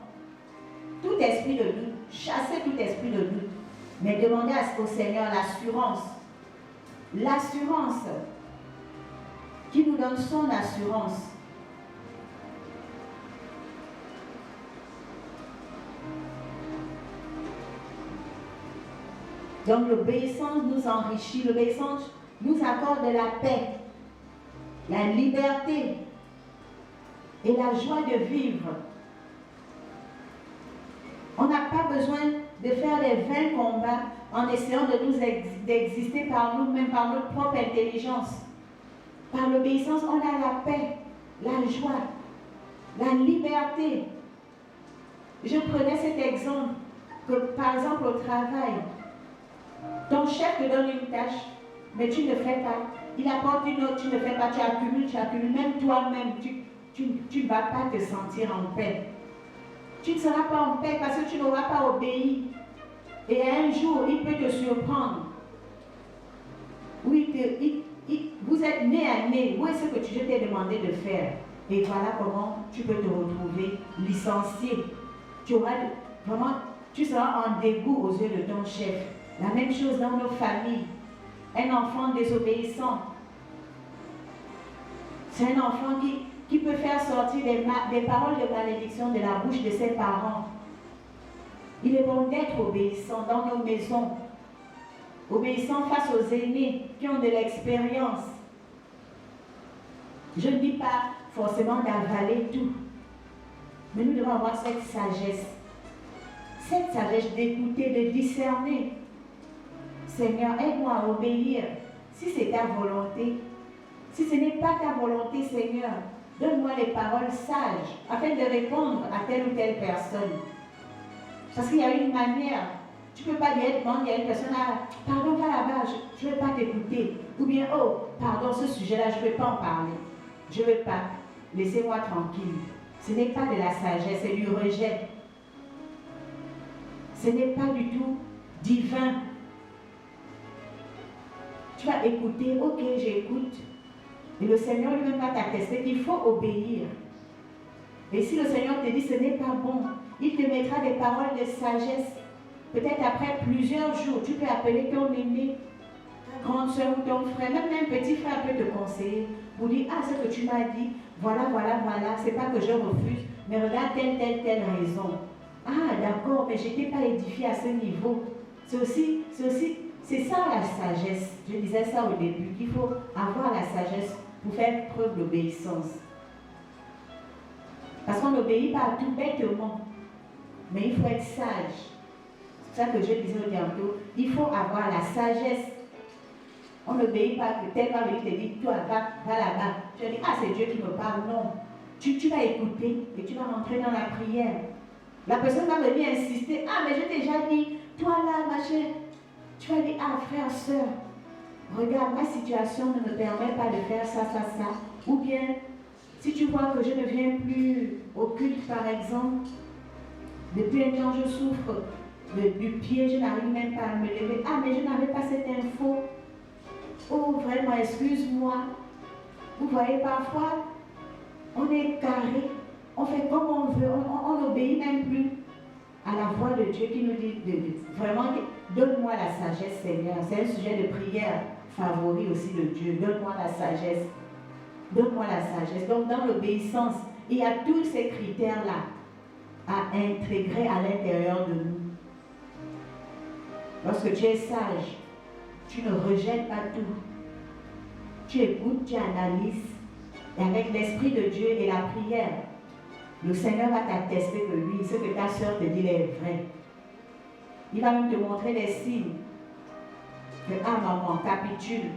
Tout esprit de doute, chasser tout esprit de doute. Mais demandez au Seigneur l'assurance. L'assurance qui nous donne son assurance. Donc l'obéissance nous enrichit, l'obéissance nous accorde de la paix, la liberté et la joie de vivre. On n'a pas besoin de faire des vains combats en essayant d'exister par nous-mêmes, par notre propre intelligence. Par l'obéissance, on a la paix, la joie, la liberté. Je prenais cet exemple que, par exemple, au travail, ton chef te donne une tâche, mais tu ne fais pas. Il apporte une autre, tu ne fais pas, tu accumules. Même toi-même, tu ne vas pas te sentir en paix. Tu ne seras pas en paix parce que tu n'auras pas obéi. Et un jour, il peut te surprendre. Oui, vous êtes nez à nez. Où est-ce que je t'ai demandé de faire? Et voilà comment tu peux te retrouver licencié. Tu seras en dégoût aux yeux de ton chef. La même chose dans nos familles. Un enfant désobéissant, c'est un enfant qui peut faire sortir des paroles de malédiction de la bouche de ses parents. Il est bon d'être obéissant dans nos maisons, obéissant face aux aînés qui ont de l'expérience. Je ne dis pas forcément d'avaler tout, mais nous devons avoir cette sagesse d'écouter, de discerner. Seigneur, aide-moi à obéir. Si c'est ta volonté, Si ce n'est pas ta volonté, Seigneur, donne-moi les paroles sages afin de répondre à telle ou telle personne. Parce qu'il y a une manière. Tu ne peux pas dire, il y a une personne, ah, pardon, va là-bas, je ne veux pas t'écouter. Ou bien, oh, pardon, ce sujet-là, je ne veux pas en parler. Je ne veux pas. Laissez-moi tranquille. Ce n'est pas de la sagesse, c'est du rejet. Ce n'est pas du tout divin. Tu vas écouter, ok, j'écoute. Et le Seigneur lui-même va t'attester qu'il faut obéir. Et si le Seigneur te dit ce n'est pas bon, il te mettra des paroles de sagesse. Peut-être après plusieurs jours, tu peux appeler ton aîné, ta grande soeur ou ton frère, même un petit frère peut te conseiller pour dire, ah, ce que tu m'as dit, voilà, c'est pas que je refuse, mais regarde telle raison. Ah, d'accord, mais je n'étais pas édifié à ce niveau. C'est ça la sagesse. Je disais ça au début, qu'il faut avoir la sagesse pour faire preuve d'obéissance. Parce qu'on n'obéit pas à tout bêtement, mais il faut être sage. C'est ça que je disais au tantôt, il faut avoir la sagesse. On n'obéit pas que tel va venir te dire, toi, va là-bas. Tu vas dire, ah, c'est Dieu qui me parle. Non. Tu vas écouter et tu vas rentrer dans la prière. La personne va venir insister, ah, mais je t'ai déjà dit, toi là, ma chère. Tu vas dire, ah, frère, soeur, regarde, ma situation ne me permet pas de faire ça. Ou bien, si tu vois que je ne viens plus au culte, par exemple, depuis un temps, je souffre du pied, je n'arrive même pas à me lever. Ah, mais je n'avais pas cette info. Oh, vraiment, excuse-moi. Vous voyez, parfois, on est carré, on fait comme on veut, on n'obéit même plus à la voix de Dieu qui nous dit vraiment, donne-moi la sagesse, Seigneur. C'est un sujet de prière favori aussi de Dieu. Donne-moi la sagesse. Donne-moi la sagesse. Donc, dans l'obéissance, il y a tous ces critères-là à intégrer à l'intérieur de nous. Lorsque tu es sage, tu ne rejettes pas tout. Tu écoutes, tu analyses. Et avec l'Esprit de Dieu et la prière, le Seigneur va t'attester que lui, ce que ta soeur te dit est vrai. Il va même te montrer des signes. Que, ah maman, capitule.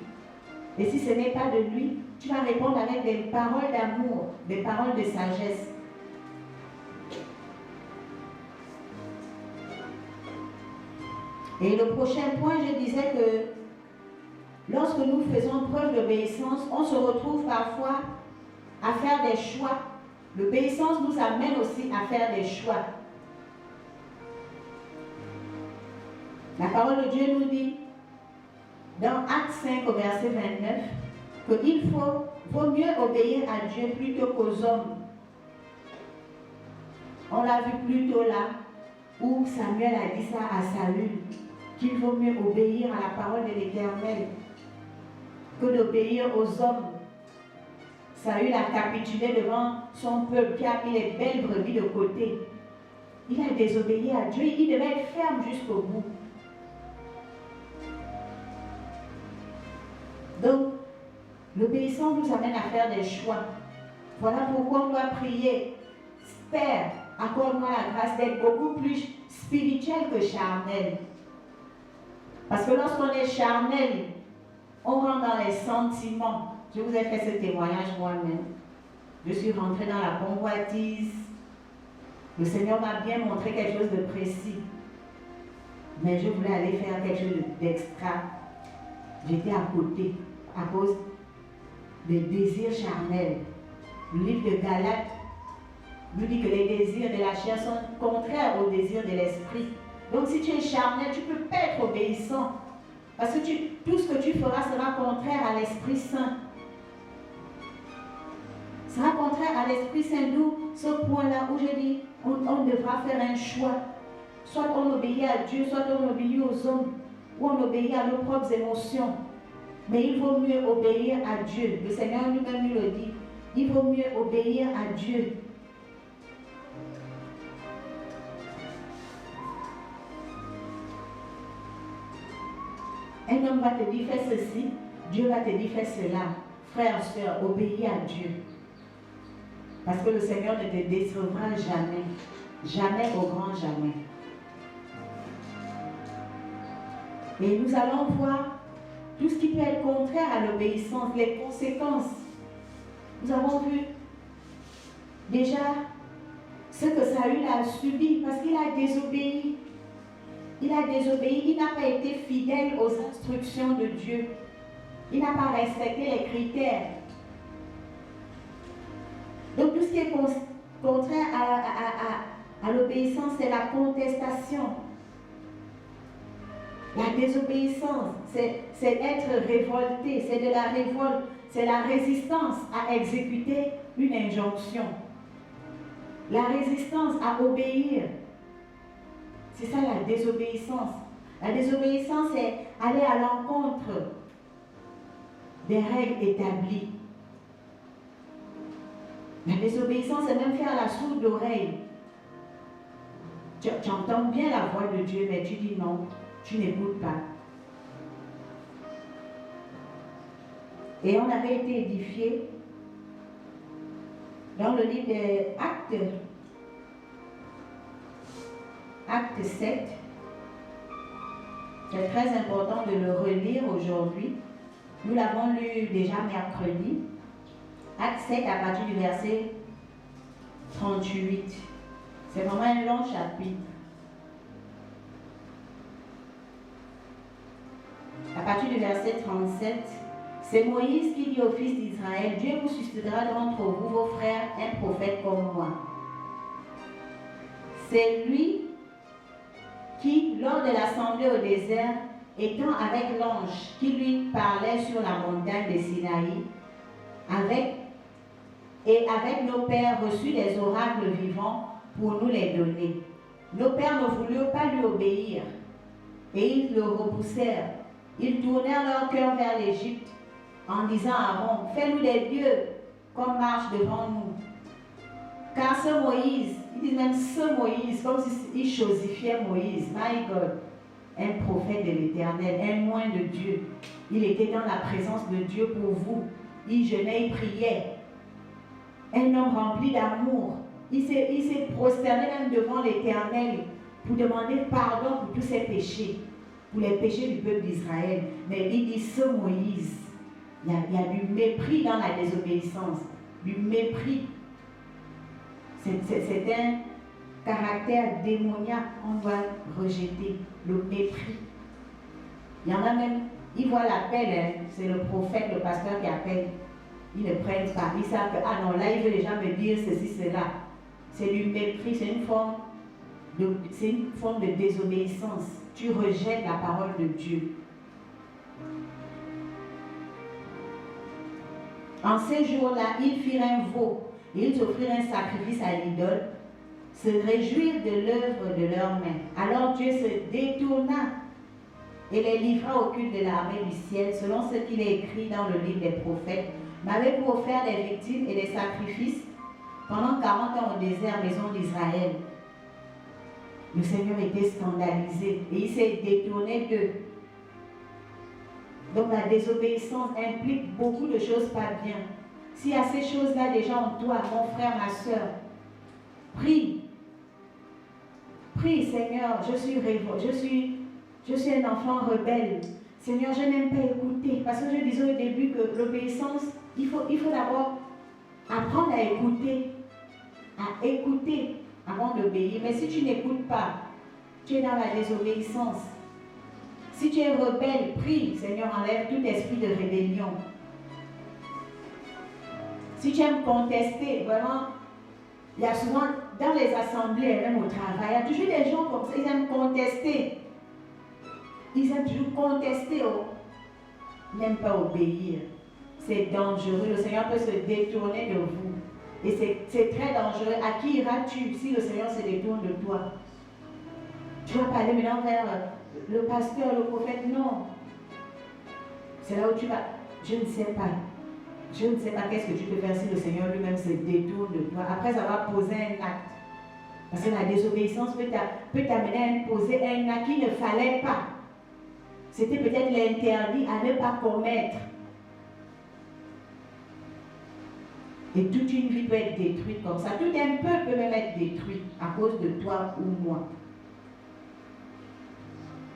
Et si ce n'est pas de lui, tu vas répondre avec des paroles d'amour, des paroles de sagesse. Et le prochain point, je disais que lorsque nous faisons preuve d'obéissance, on se retrouve parfois à faire des choix. L'obéissance nous amène aussi à faire des choix. La parole de Dieu nous dit, dans Actes 5 au verset 29, qu'il vaut mieux obéir à Dieu plutôt qu'aux hommes. On l'a vu plus tôt là, où Samuel a dit ça à Saül, qu'il vaut mieux obéir à la parole de l'Éternel que d'obéir aux hommes. Saül a capitulé devant son peuple qui a mis les belles brebis de côté. Il a désobéi à Dieu, il devait être ferme jusqu'au bout. Donc, l'obéissance nous amène à faire des choix. Voilà pourquoi on doit prier. Père, accorde-moi la grâce d'être beaucoup plus spirituel que charnel. Parce que lorsqu'on est charnel, on rentre dans les sentiments. Je vous ai fait ce témoignage moi-même. Je suis rentrée dans la convoitise. Le Seigneur m'a bien montré quelque chose de précis. Mais je voulais aller faire quelque chose d'extra. J'étais à côté à cause des désirs charnels. Le livre de Galates nous dit que les désirs de la chair sont contraires aux désirs de l'esprit. Donc si tu es charnel, tu ne peux pas être obéissant. Parce que tout ce que tu feras sera contraire à l'Esprit Saint. Sera contraire à l'Esprit Saint. D'où ce point-là où je dis, on devra faire un choix. Soit on obéit à Dieu, soit on obéit aux hommes, ou on obéit à nos propres émotions. Mais il vaut mieux obéir à Dieu. Le Seigneur lui-même nous le dit. Il vaut mieux obéir à Dieu. Un homme va te dire fais ceci, Dieu va te dire fais cela. Frère, soeur, obéis à Dieu. Parce que le Seigneur ne te décevra jamais. Jamais au grand jamais. Et nous allons voir tout ce qui peut être contraire à l'obéissance, les conséquences. Nous avons vu déjà ce que Saül a subi parce qu'il a désobéi. Il a désobéi, il n'a pas été fidèle aux instructions de Dieu. Il n'a pas respecté les critères. Donc tout ce qui est contraire à l'obéissance, c'est la contestation. La désobéissance, c'est être révolté, c'est de la révolte, c'est la résistance à exécuter une injonction. La résistance à obéir. C'est ça la désobéissance. La désobéissance, c'est aller à l'encontre des règles établies. La désobéissance, c'est même faire la sourde oreille. Tu entends bien la voix de Dieu, mais tu dis non, tu n'écoutes pas. Et on avait été édifié dans le livre des Acte 7. C'est très important de le relire aujourd'hui. Nous l'avons lu déjà mercredi. Acte 7 à partir du verset 38. C'est vraiment un long chapitre. À partir du verset 37, c'est Moïse qui dit aux fils d'Israël, Dieu vous suscitera d'entre vous, vos frères, un prophète comme moi. C'est lui qui, lors de l'assemblée au désert, étant avec l'ange qui lui parlait sur la montagne de Sinaï, avec nos pères reçut des oracles vivants pour nous les donner. Nos pères ne voulurent pas lui obéir et ils le repoussèrent. Ils tournèrent leur cœur vers l'Égypte en disant à Aaron, fais-nous des dieux comme marche devant nous. Car ce Moïse, ils disent même ce Moïse, comme s'ils chosifiaient Moïse, my God, un prophète de l'Éternel, un oint de Dieu. Il était dans la présence de Dieu pour vous. Il jeûnait, il priait. Un homme rempli d'amour. Il s'est prosterné même devant l'Éternel pour demander pardon pour tous ses péchés, pour les péchés du peuple d'Israël. Mais il dit ce Moïse, il y a du mépris dans la désobéissance, du mépris. C'est un caractère démoniaque qu'on doit rejeter, le mépris. Il y en a même, ils voient l'appel, hein, c'est le prophète, le pasteur qui appelle. Ils ne prennent pas, ils savent que, ah non, là il veut déjà me dire ceci, cela. C'est du mépris, c'est une forme de désobéissance. Tu rejettes la parole de Dieu. En ces jours-là, ils firent un veau. Ils offrirent un sacrifice à l'idole, se réjouirent de l'œuvre de leurs mains. Alors Dieu se détourna et les livra au culte de l'armée du ciel, selon ce qu'il est écrit dans le livre des prophètes. M'avait pour offrir des victimes et des sacrifices pendant 40 ans au désert, maison d'Israël. Le Seigneur était scandalisé et il s'est détourné d'eux. Donc la désobéissance implique beaucoup de choses pas bien. S'il y a ces choses-là déjà en toi, mon frère, ma soeur, prie. Prie, Seigneur, je suis un enfant rebelle. Seigneur, je n'aime pas écouter. Parce que je disais au début que l'obéissance, il faut d'abord apprendre à écouter avant d'obéir. Mais si tu n'écoutes pas, tu es dans la désobéissance. Si tu es rebelle, prie, Seigneur, enlève tout esprit de rébellion. Si tu aimes contester, vraiment, il y a souvent dans les assemblées, même au travail, il y a toujours des gens comme ça, ils aiment contester. Ils aiment toujours contester, oh. Ils n'aiment pas obéir. C'est dangereux. Le Seigneur peut se détourner de vous. Et c'est très dangereux. À qui iras-tu si le Seigneur se détourne de toi? Tu vas parler maintenant vers le pasteur, le prophète? Non. C'est là où tu vas. Je ne sais pas. Je ne sais pas qu'est-ce que tu peux faire si le Seigneur lui-même se détourne de toi. Après avoir posé un acte. Parce que la désobéissance peut t'amener à poser un acte qu'il ne fallait pas. C'était peut-être l'interdit à ne pas commettre. Et toute une vie peut être détruite comme ça. Tout un peuple peut même être détruit à cause de toi ou moi.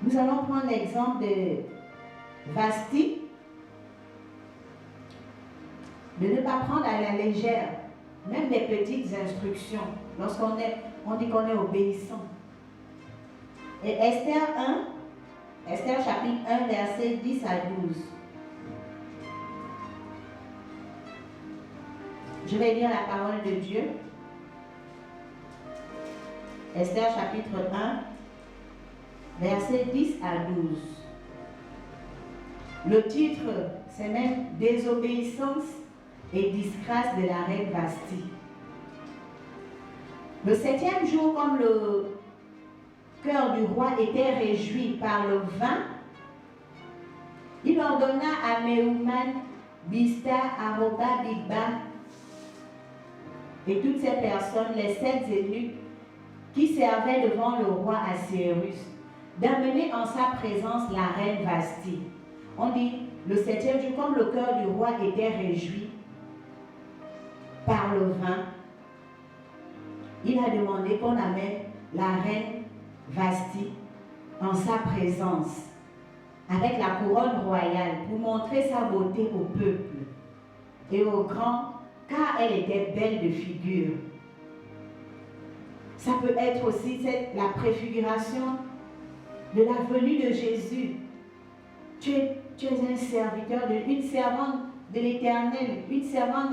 Nous allons prendre l'exemple Vasti, de ne pas prendre à la légère, même les petites instructions, lorsqu'on dit qu'on est obéissant. Et Esther 1, Esther chapitre 1, verset 10 à 12. Je vais lire la parole de Dieu. Esther chapitre 1, verset 10 à 12. Le titre, c'est même Désobéissance et disgrâce de la reine Vasti. Le 7e jour, comme le cœur du roi était réjoui par le vin, il ordonna à Méouman, Bista, Aroba, Bigba et toutes ces personnes, les 7 eunuques qui servaient devant le roi Assuérus, d'amener en sa présence la reine Vasti. On dit, le 7e jour, comme le cœur du roi était réjoui par le vin, il a demandé qu'on amène la reine Vasti en sa présence, avec la couronne royale, pour montrer sa beauté au peuple et aux grands, car elle était belle de figure. Ça peut être aussi la préfiguration de la venue de Jésus. Tu es un serviteur, une servante de l'Éternel, une servante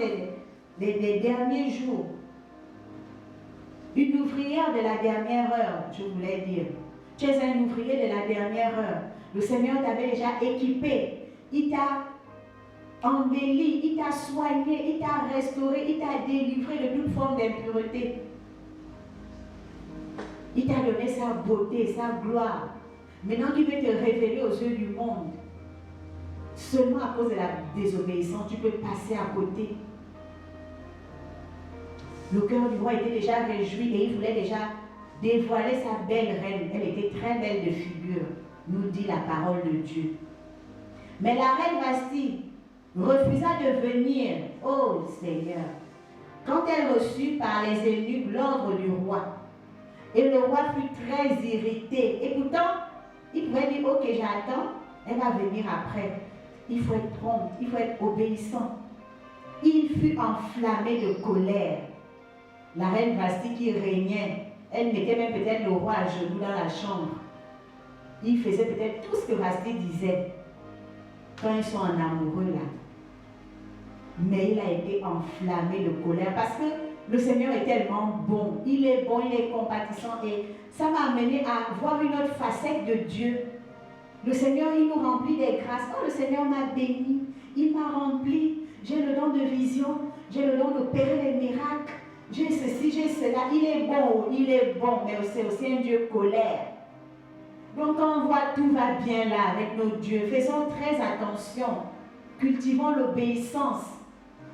des derniers jours. Une ouvrière de la dernière heure, je voulais dire. Tu es un ouvrier de la dernière heure. Le Seigneur t'avait déjà équipé. Il t'a embelli, il t'a soigné, il t'a restauré, il t'a délivré de toute forme d'impureté. Il t'a donné sa beauté, sa gloire. Maintenant, il veut te révéler aux yeux du monde. Seulement à cause de la désobéissance, tu peux passer à côté. Le cœur du roi était déjà réjoui et il voulait déjà dévoiler sa belle reine. Elle était très belle de figure, nous dit la parole de Dieu. Mais la reine Vasti refusa de venir, ô Seigneur, quand elle reçut par les eunuques l'ordre du roi. Et le roi fut très irrité. Et pourtant, il pouvait dire, ok, j'attends, elle va venir après. Il faut être prompt, il faut être obéissant. Il fut enflammé de colère. La reine Vasti qui régnait, elle mettait même peut-être le roi à genoux dans la chambre. Il faisait peut-être tout ce que Vasti disait quand ils sont en amoureux là. Mais il a été enflammé de colère parce que le Seigneur est tellement bon. Il est bon, il est compatissant et ça m'a amené à voir une autre facette de Dieu. Le Seigneur, il nous remplit des grâces. Oh, le Seigneur m'a béni, il m'a rempli. J'ai le don de vision, j'ai le don d'opérer les miracles. J'ai ceci, j'ai cela. Il est bon, mais c'est aussi un Dieu colère. Donc quand on voit tout va bien là avec nos dieux, faisons très attention. Cultivons l'obéissance.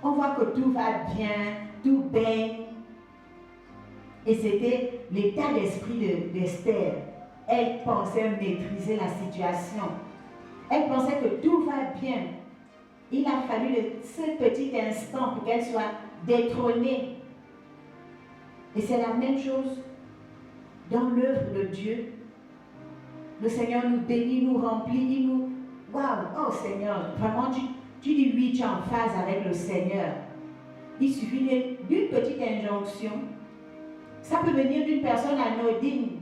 On voit que tout va bien, tout baigne. Et c'était l'état d'esprit d'Esther. Elle pensait maîtriser la situation. Elle pensait que tout va bien. Il a fallu ce petit instant pour qu'elle soit détrônée. Et c'est la même chose dans l'œuvre de Dieu. Le Seigneur nous bénit, nous remplit, il nous... Waouh! Oh Seigneur, vraiment, tu dis oui, tu es en phase avec le Seigneur. Il suffit d'une petite injonction. Ça peut venir d'une personne anodine.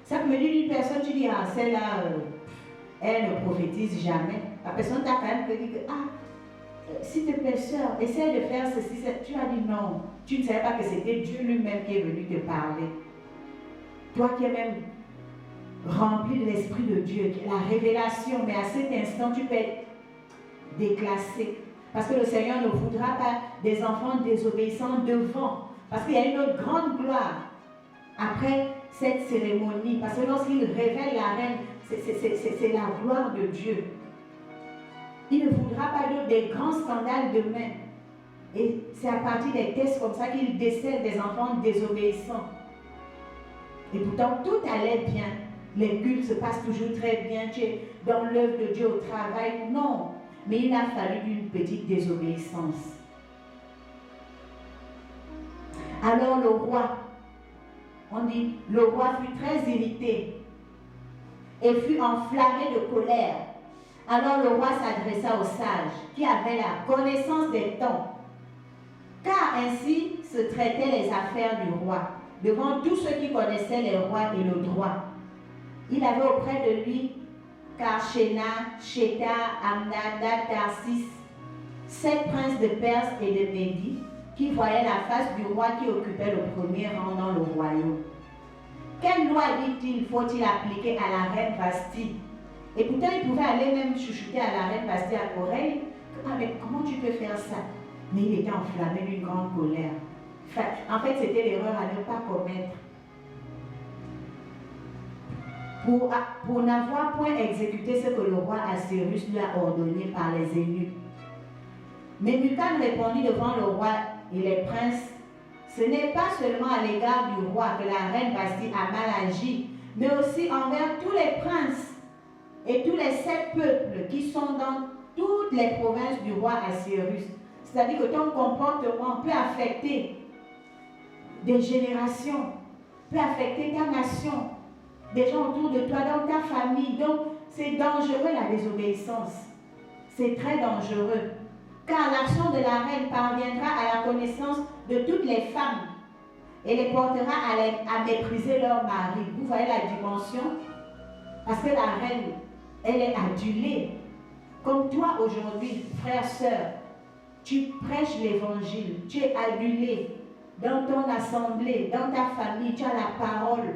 Ça peut venir d'une personne, tu dis, ah, celle-là, elle ne prophétise jamais. La personne t'a quand même dit que, ah, s'il te plaît, sœur, essaie de faire ceci. Tu as dit non. Tu ne savais pas que c'était Dieu lui-même qui est venu te parler. Toi qui es même rempli de l'Esprit de Dieu, la révélation, mais à cet instant, tu peux être déclassé. Parce que le Seigneur ne voudra pas des enfants désobéissants devant. Parce qu'il y a une autre grande gloire après cette cérémonie. Parce que lorsqu'il révèle la reine, c'est la gloire de Dieu. Il ne voudra pas des grands scandales demain. Et c'est à partir des tests comme ça qu'il décèle des enfants désobéissants. Et pourtant, tout allait bien. Les cultes se passent toujours très bien. Tu es dans l'œuvre de Dieu au travail. Non. Mais il a fallu une petite désobéissance. Alors le roi, on dit, le roi fut très irrité et fut enflammé de colère. Alors le roi s'adressa aux sages qui avaient la connaissance des temps, car ainsi se traitaient les affaires du roi, devant tous ceux qui connaissaient les rois et le droit. Il avait auprès de lui Karshena, Sheta, Amnada, Tarsis, 7 princes de Perse et de Médie, qui voyaient la face du roi qui occupait le premier rang dans le royaume. Quelle loi, dit-il, faut-il appliquer à la reine Vasti? Et pourtant, il pouvait aller même chuchoter à la reine Vasti à l'oreille. Ah, mais comment tu peux faire ça? Mais il était enflammé d'une grande colère. En fait, c'était l'erreur à ne pas commettre. Pour n'avoir point exécuté ce que le roi Assyrus lui a ordonné par les élus. Mais Mucan répondit devant le roi et les princes, ce n'est pas seulement à l'égard du roi que la reine Vasti a mal agi, mais aussi envers tous les princes et tous les 7 peuples qui sont dans toutes les provinces du roi Assyrus. C'est-à-dire que ton comportement peut affecter des générations, peut affecter ta nation, des gens autour de toi, dans ta famille. Donc, c'est dangereux la désobéissance. C'est très dangereux. Car l'action de la reine parviendra à la connaissance de toutes les femmes et les portera à mépriser leur mari. Vous voyez la dimension? Parce que la reine, elle est adulée. Comme toi aujourd'hui, frère, sœur, tu prêches l'évangile, tu es adulé dans ton assemblée, dans ta famille, tu as la parole.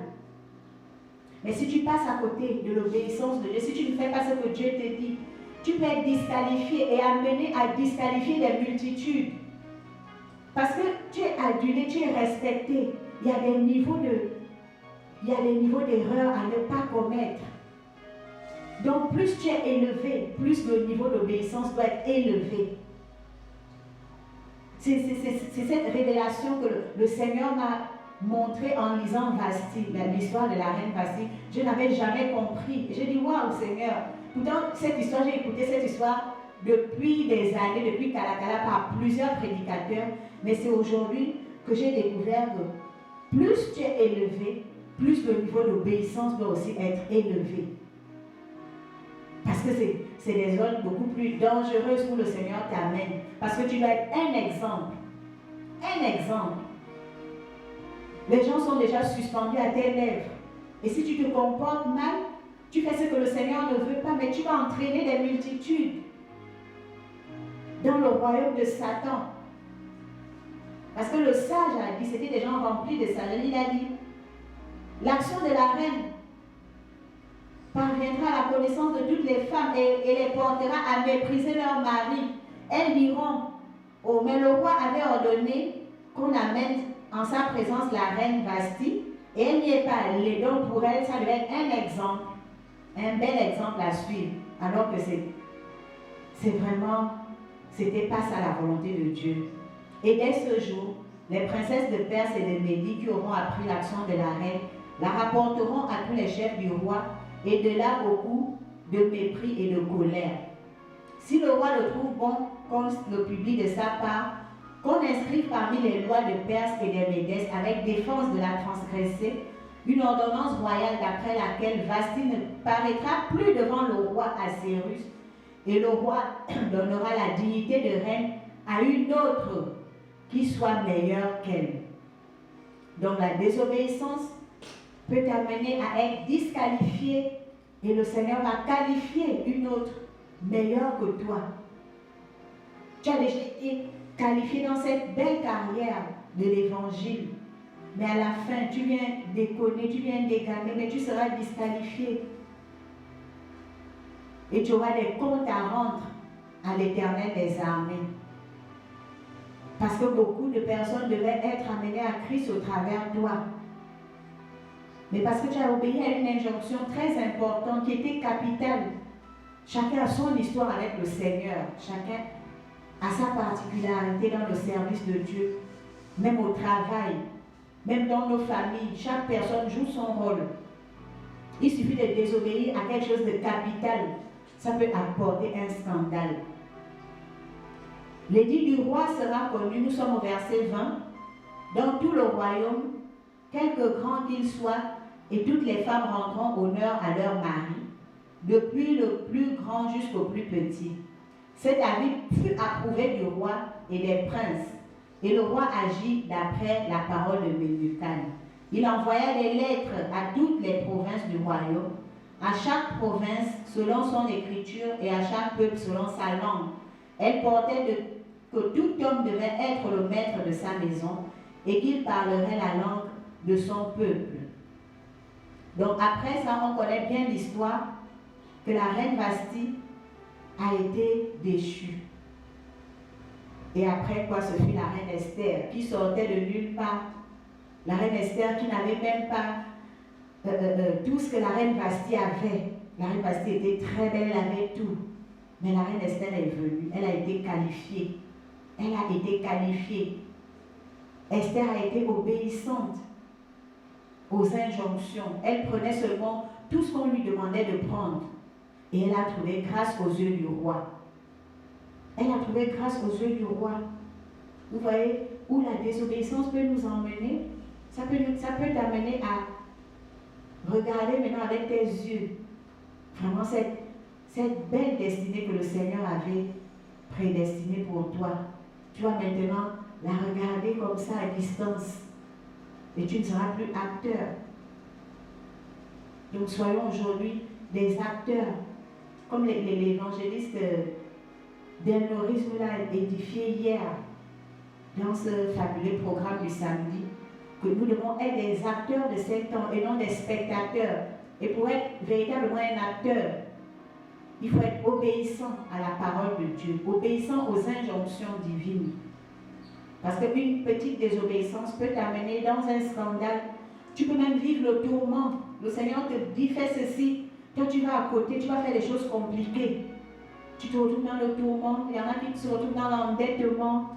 Mais si tu passes à côté de l'obéissance de Dieu, si tu ne fais pas ce que Dieu te dit, tu peux être disqualifié et amené à disqualifier des multitudes. Parce que tu es adulé, tu es respecté. Il y a des niveaux d'erreur à ne pas commettre. Donc plus tu es élevé, plus le niveau d'obéissance doit être élevé. C'est cette révélation que le Seigneur m'a montrée en lisant Vasti, l'histoire de la reine Vasti. Je n'avais jamais compris. J'ai dit, waouh Seigneur. Pourtant, cette histoire, j'ai écouté cette histoire depuis des années, depuis Kalakala, par plusieurs prédicateurs. Mais c'est aujourd'hui que j'ai découvert que plus tu es élevé, plus le niveau d'obéissance doit aussi être élevé. Parce que c'est des zones beaucoup plus dangereuses où le Seigneur t'amène. Parce que tu dois être un exemple. Un exemple. Les gens sont déjà suspendus à tes lèvres. Et si tu te comportes mal, tu fais ce que le Seigneur ne veut pas, mais tu vas entraîner des multitudes dans le royaume de Satan. Parce que le sage a dit, c'était des gens remplis de sagesse, il a dit, l'action de la reine parviendra à la connaissance de toutes les femmes et les portera à mépriser leur mari. Elles diront, oh, mais le roi avait ordonné qu'on amène en sa présence la reine Vasti, et elle n'y est pas allée. Donc pour elle, ça devait être un exemple, un bel exemple à suivre, alors que c'était pas ça la volonté de Dieu. Et dès ce jour, les princesses de Perse et de Médie qui auront appris l'action de la reine la rapporteront à tous les chefs du roi, et de là beaucoup de mépris et de colère. Si le roi le trouve bon, qu'on le publie de sa part, qu'on inscrive parmi les lois de Perse et de Médès avec défense de la transgresser, une ordonnance royale d'après laquelle Vasti ne paraîtra plus devant le roi Assyrus, et le roi donnera la dignité de reine à une autre qui soit meilleure qu'elle. Donc la désobéissance peut t'amener à être disqualifié et le Seigneur va qualifier une autre meilleure que toi. Tu as déjà été qualifié dans cette belle carrière de l'évangile, mais à la fin tu viens déconner, tu viens dégamer, mais tu seras disqualifié et tu auras des comptes à rendre à l'Éternel des armées. Parce que beaucoup de personnes devaient être amenées à Christ au travers de toi. Mais parce que tu as obéi à une injonction très importante qui était capitale. Chacun a son histoire avec le Seigneur. Chacun a sa particularité dans le service de Dieu. Même au travail, même dans nos familles, chaque personne joue son rôle. Il suffit de désobéir à quelque chose de capital. Ça peut apporter un scandale. L'édit du roi sera connu, nous sommes au verset 20, dans tout le royaume, quelque grand qu'il soit, et toutes les femmes rendront honneur à leur mari, depuis le plus grand jusqu'au plus petit. C'est David fut approuvé du roi et des princes, et le roi agit d'après la parole de Mémucan. Il envoya des lettres à toutes les provinces du royaume, à chaque province selon son écriture et à chaque peuple selon sa langue. Elle portait que tout homme devait être le maître de sa maison et qu'il parlerait la langue de son peuple. Donc après ça, on connaît bien l'histoire que la reine Vashti a été déchue. Et après quoi, ce fut la reine Esther qui sortait de nulle part. La reine Esther qui n'avait même pas tout ce que la reine Vashti avait. La reine Vashti était très belle, elle avait tout. Mais la reine Esther est venue, elle a été qualifiée. Elle a été qualifiée. Esther a été obéissante aux injonctions. Elle prenait seulement tout ce qu'on lui demandait de prendre. Et elle a trouvé grâce aux yeux du roi. Elle a trouvé grâce aux yeux du roi. Vous voyez où la désobéissance peut nous emmener? Ça peut t'amener à regarder maintenant avec tes yeux vraiment cette belle destinée que le Seigneur avait prédestinée pour toi. Tu vas maintenant la regarder comme ça à distance. Et tu ne seras plus acteur. Donc soyons aujourd'hui des acteurs. Comme l'évangéliste Delnoris nous l'a édifié hier dans ce fabuleux programme du samedi, que nous devons être des acteurs de ces temps et non des spectateurs. Et pour être véritablement un acteur, il faut être obéissant à la parole de Dieu, obéissant aux injonctions divines. Parce qu'une petite désobéissance peut t'amener dans un scandale. Tu peux même vivre le tourment. Le Seigneur te dit, fais ceci. Toi, tu vas à côté, tu vas faire des choses compliquées. Tu te retrouves dans le tourment. Il y en a qui se retrouvent dans l'endettement,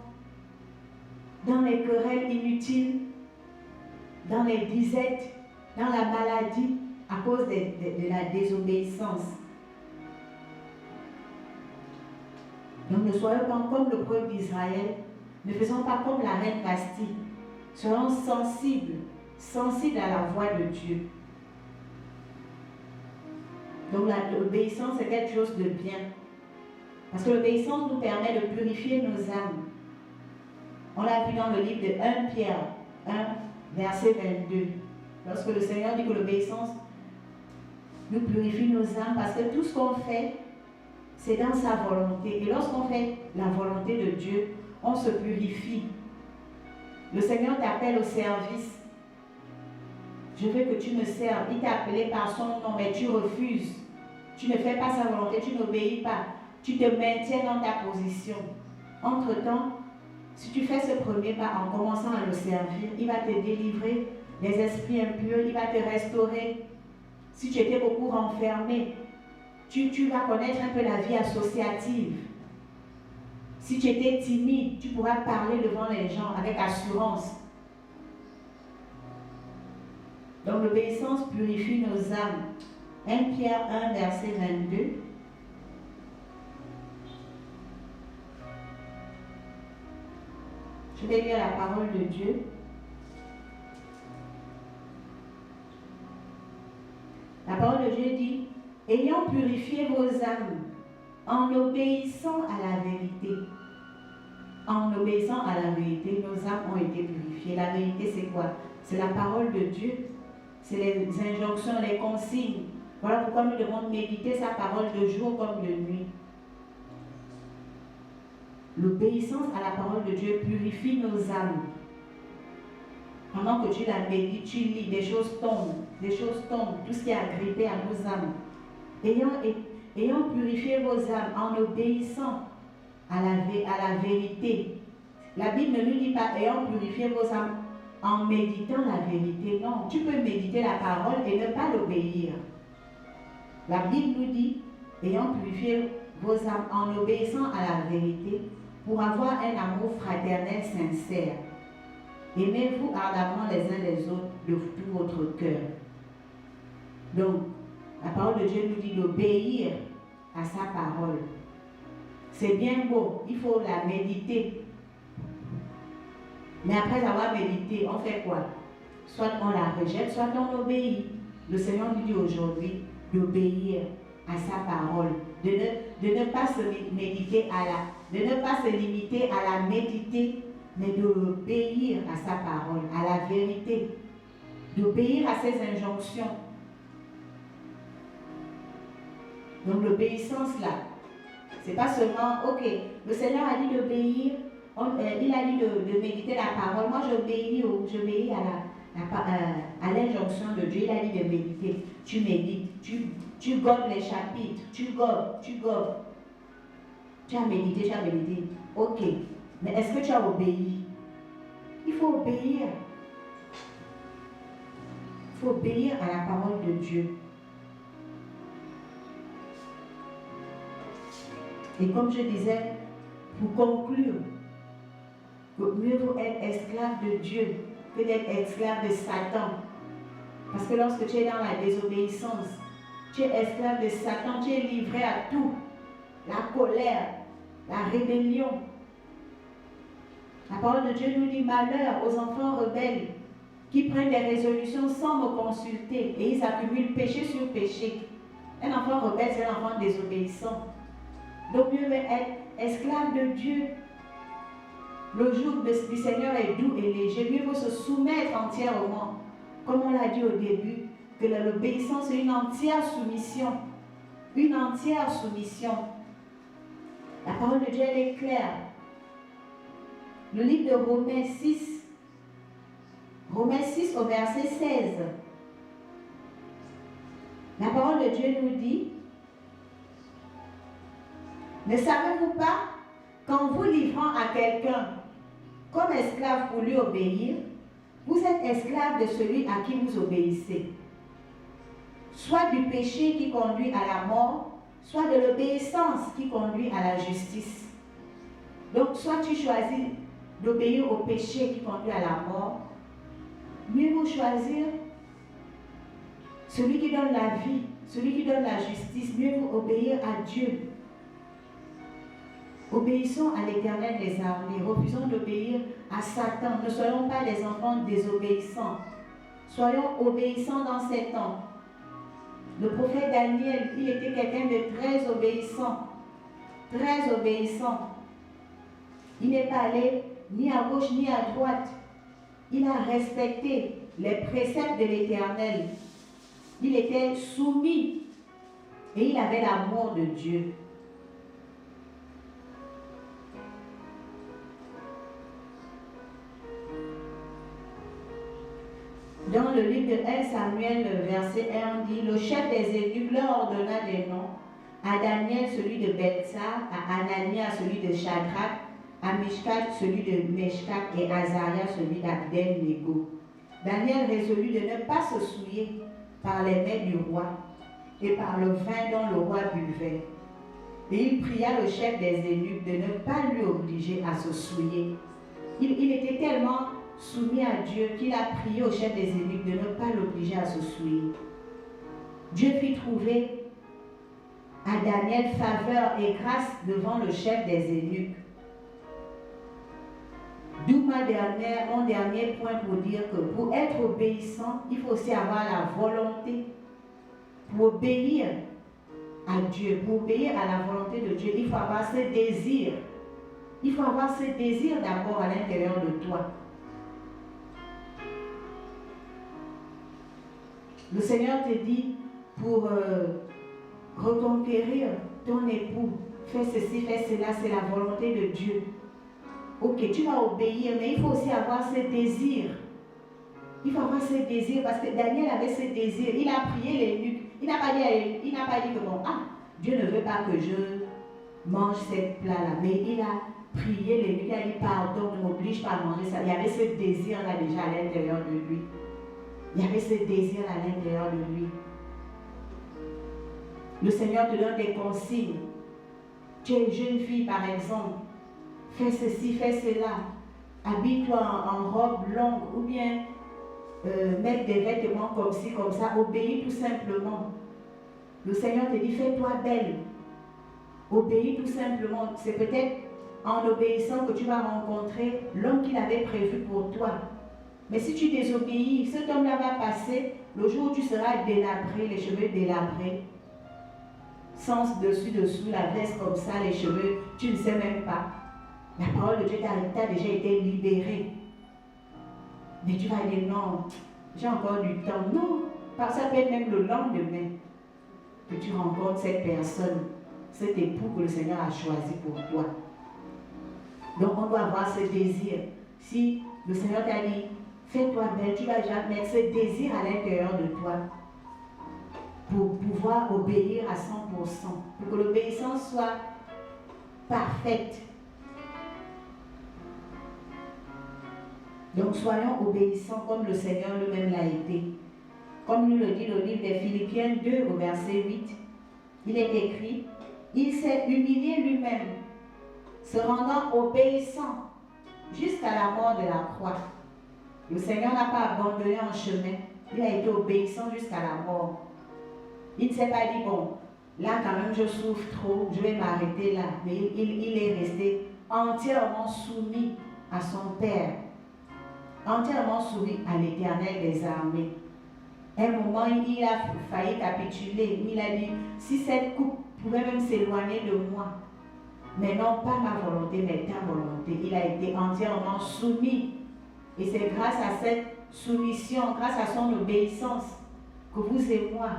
dans les querelles inutiles, dans les disettes, dans la maladie, à cause de la désobéissance. Donc ne soyons pas comme le peuple d'Israël. Ne faisons pas comme la reine Vashti. Soyons sensibles à la voix de Dieu. Donc l'obéissance est quelque chose de bien. Parce que l'obéissance nous permet de purifier nos âmes. On l'a vu dans le livre de 1 Pierre 1, verset 22. Lorsque le Seigneur dit que l'obéissance nous purifie nos âmes, parce que tout ce qu'on fait, c'est dans sa volonté. Et lorsqu'on fait la volonté de Dieu, on se purifie. Le Seigneur t'appelle au service. Je veux que tu me serves. Il t'a appelé par son nom, mais tu refuses. Tu ne fais pas sa volonté, tu n'obéis pas. Tu te maintiens dans ta position. Entre-temps, si tu fais ce premier pas en commençant à le servir, il va te délivrer des esprits impurs, il va te restaurer. Si tu étais beaucoup renfermé, tu vas connaître un peu la vie associative. Si tu étais timide, tu pourras parler devant les gens avec assurance. Donc l'obéissance purifie nos âmes. 1 Pierre 1, verset 22. Je vais lire la parole de Dieu. La parole de Dieu dit, ayant purifié vos âmes en obéissant à la vérité. En obéissant à la vérité, nos âmes ont été purifiées. La vérité, c'est quoi? C'est la parole de Dieu. C'est les injonctions, les consignes. Voilà pourquoi nous devons méditer sa parole de jour comme de nuit. L'obéissance à la parole de Dieu purifie nos âmes. Pendant que tu la médites, tu lis, des choses tombent, tout ce qui est agrippé à nos âmes. Ayant purifié vos âmes en obéissant à la vérité. La Bible ne nous dit pas ayant purifié vos âmes en méditant la vérité. Non, tu peux méditer la parole et ne pas l'obéir. La Bible nous dit ayant purifié vos âmes en obéissant à la vérité pour avoir un amour fraternel sincère. Aimez-vous ardemment les uns les autres de tout votre cœur. Donc, la parole de Dieu nous dit d'obéir à sa parole. C'est bien beau, il faut la méditer. Mais après avoir médité, on fait quoi? Soit on la rejette, soit on obéit. Le Seigneur nous dit aujourd'hui d'obéir. à sa parole, de ne pas se méditer de ne pas se limiter à la méditer, mais d'obéir à sa parole, à la vérité, d'obéir à ses injonctions. Donc l'obéissance là, c'est pas seulement, ok, le Seigneur a dit d'obéir, il a dit de méditer la parole, moi j'obéis à l'injonction de Dieu, il a dit de méditer, tu médites, tu gobes les chapitres, tu gobes, tu as médité, ok, mais est-ce que tu as obéi? Il faut obéir. Il faut obéir à la parole de Dieu. Et comme je disais, pour conclure, mieux vaut être esclave de Dieu que d'être esclave de Satan. Parce que lorsque tu es dans la désobéissance, tu es esclave de Satan, tu es livré à tout. La colère, la rébellion. La parole de Dieu nous dit malheur aux enfants rebelles qui prennent des résolutions sans me consulter et ils accumulent péché sur péché. Un enfant rebelle, c'est un enfant désobéissant. Donc mieux être esclave de Dieu. Le joug du Seigneur est doux et léger. Mieux vaut se soumettre entièrement. Comme on l'a dit au début, que l'obéissance est une entière soumission. Une entière soumission. La parole de Dieu, elle est claire. Le livre de Romains 6 au verset 16. La parole de Dieu nous dit: ne savez-vous pas qu'en vous livrant à quelqu'un comme esclave pour lui obéir, vous êtes esclave de celui à qui vous obéissez, soit du péché qui conduit à la mort, soit de l'obéissance qui conduit à la justice. Donc, soit tu choisis d'obéir au péché qui conduit à la mort, mieux vaut choisir celui qui donne la vie, celui qui donne la justice, mieux vaut obéir à Dieu. Obéissons à l'Éternel des armées, refusons d'obéir à Satan. Ne soyons pas des enfants désobéissants. Soyons obéissants dans ces temps. Le prophète Daniel, il était quelqu'un de très obéissant. Très obéissant. Il n'est pas allé ni à gauche ni à droite. Il a respecté les préceptes de l'Éternel. Il était soumis et il avait l'amour de Dieu. Dans le livre de 1 Samuel, verset 1, on dit: le chef des eunuques leur ordonna des noms. À Daniel, celui de Belsar, à Anania, celui de Shadrach, à Mishkat, celui de Meshach, et à Azaria, celui d'Abdel-Nego. Daniel résolut de ne pas se souiller par les mets du roi et par le vin dont le roi buvait. Et il pria le chef des eunuques de ne pas lui obliger à se souiller. Il était tellement soumis à Dieu qu'il a prié au chef des eunuques de ne pas l'obliger à se souiller. Dieu fit trouver à Daniel faveur et grâce devant le chef des eunuques. D'où mon dernier point pour dire que pour être obéissant, il faut aussi avoir la volonté. Pour obéir à Dieu, pour obéir à la volonté de Dieu, il faut avoir ce désir. Il faut avoir ce désir d'abord à l'intérieur de toi. Le Seigneur te dit, pour reconquérir ton époux, fais ceci, fais cela, c'est la volonté de Dieu. Ok, tu vas obéir, mais il faut aussi avoir ce désir. Il faut avoir ce désir, parce que Daniel avait ce désir. Il a prié l'eunuque. Il n'a pas dit que bon, Dieu ne veut pas que je mange cette plat-là. Mais il a prié l'eunuque. Il a dit pardon, ne m'oblige pas à manger ça. Il y avait ce désir-là déjà à l'intérieur de lui. Il y avait ce désir à l'intérieur de lui. Le Seigneur te donne des consignes. Tu es une jeune fille, par exemple. Fais ceci, fais cela. Habille-toi en robe longue ou bien mettre des vêtements comme ci, comme ça. Obéis tout simplement. Le Seigneur te dit, fais-toi belle. Obéis tout simplement. C'est peut-être en obéissant que tu vas rencontrer l'homme qu'il avait prévu pour toi. Mais si tu désobéis, cet homme-là va passer le jour où tu seras délabré, les cheveux délabrés. sens dessus, la veste comme ça, les cheveux, tu ne sais même pas. La parole de Dieu t'a déjà été libérée. Mais tu vas dire non, j'ai encore du temps. Non, ça peut être même le lendemain que tu rencontres cette personne, cet époux que le Seigneur a choisi pour toi. Donc on doit avoir ce désir. Si le Seigneur t'a dit, fais-toi belle, tu vas déjà mettre ce désir à l'intérieur de toi pour pouvoir obéir à 100%, pour que l'obéissance soit parfaite. Donc soyons obéissants comme le Seigneur lui-même l'a été. Comme nous le dit le livre des Philippiens 2 au verset 8, il est écrit, il s'est humilié lui-même, se rendant obéissant jusqu'à la mort de la croix. Le Seigneur n'a pas abandonné en chemin, il a été obéissant jusqu'à la mort. Il ne s'est pas dit, bon, là quand même je souffre trop, je vais m'arrêter là. Mais il est resté entièrement soumis à son Père, entièrement soumis à l'Éternel des armées. À un moment, il a failli capituler. Il a dit, si cette coupe pouvait même s'éloigner de moi, mais non pas ma volonté, mais ta volonté. Il a été entièrement soumis. Et c'est grâce à cette soumission, grâce à son obéissance, que vous et moi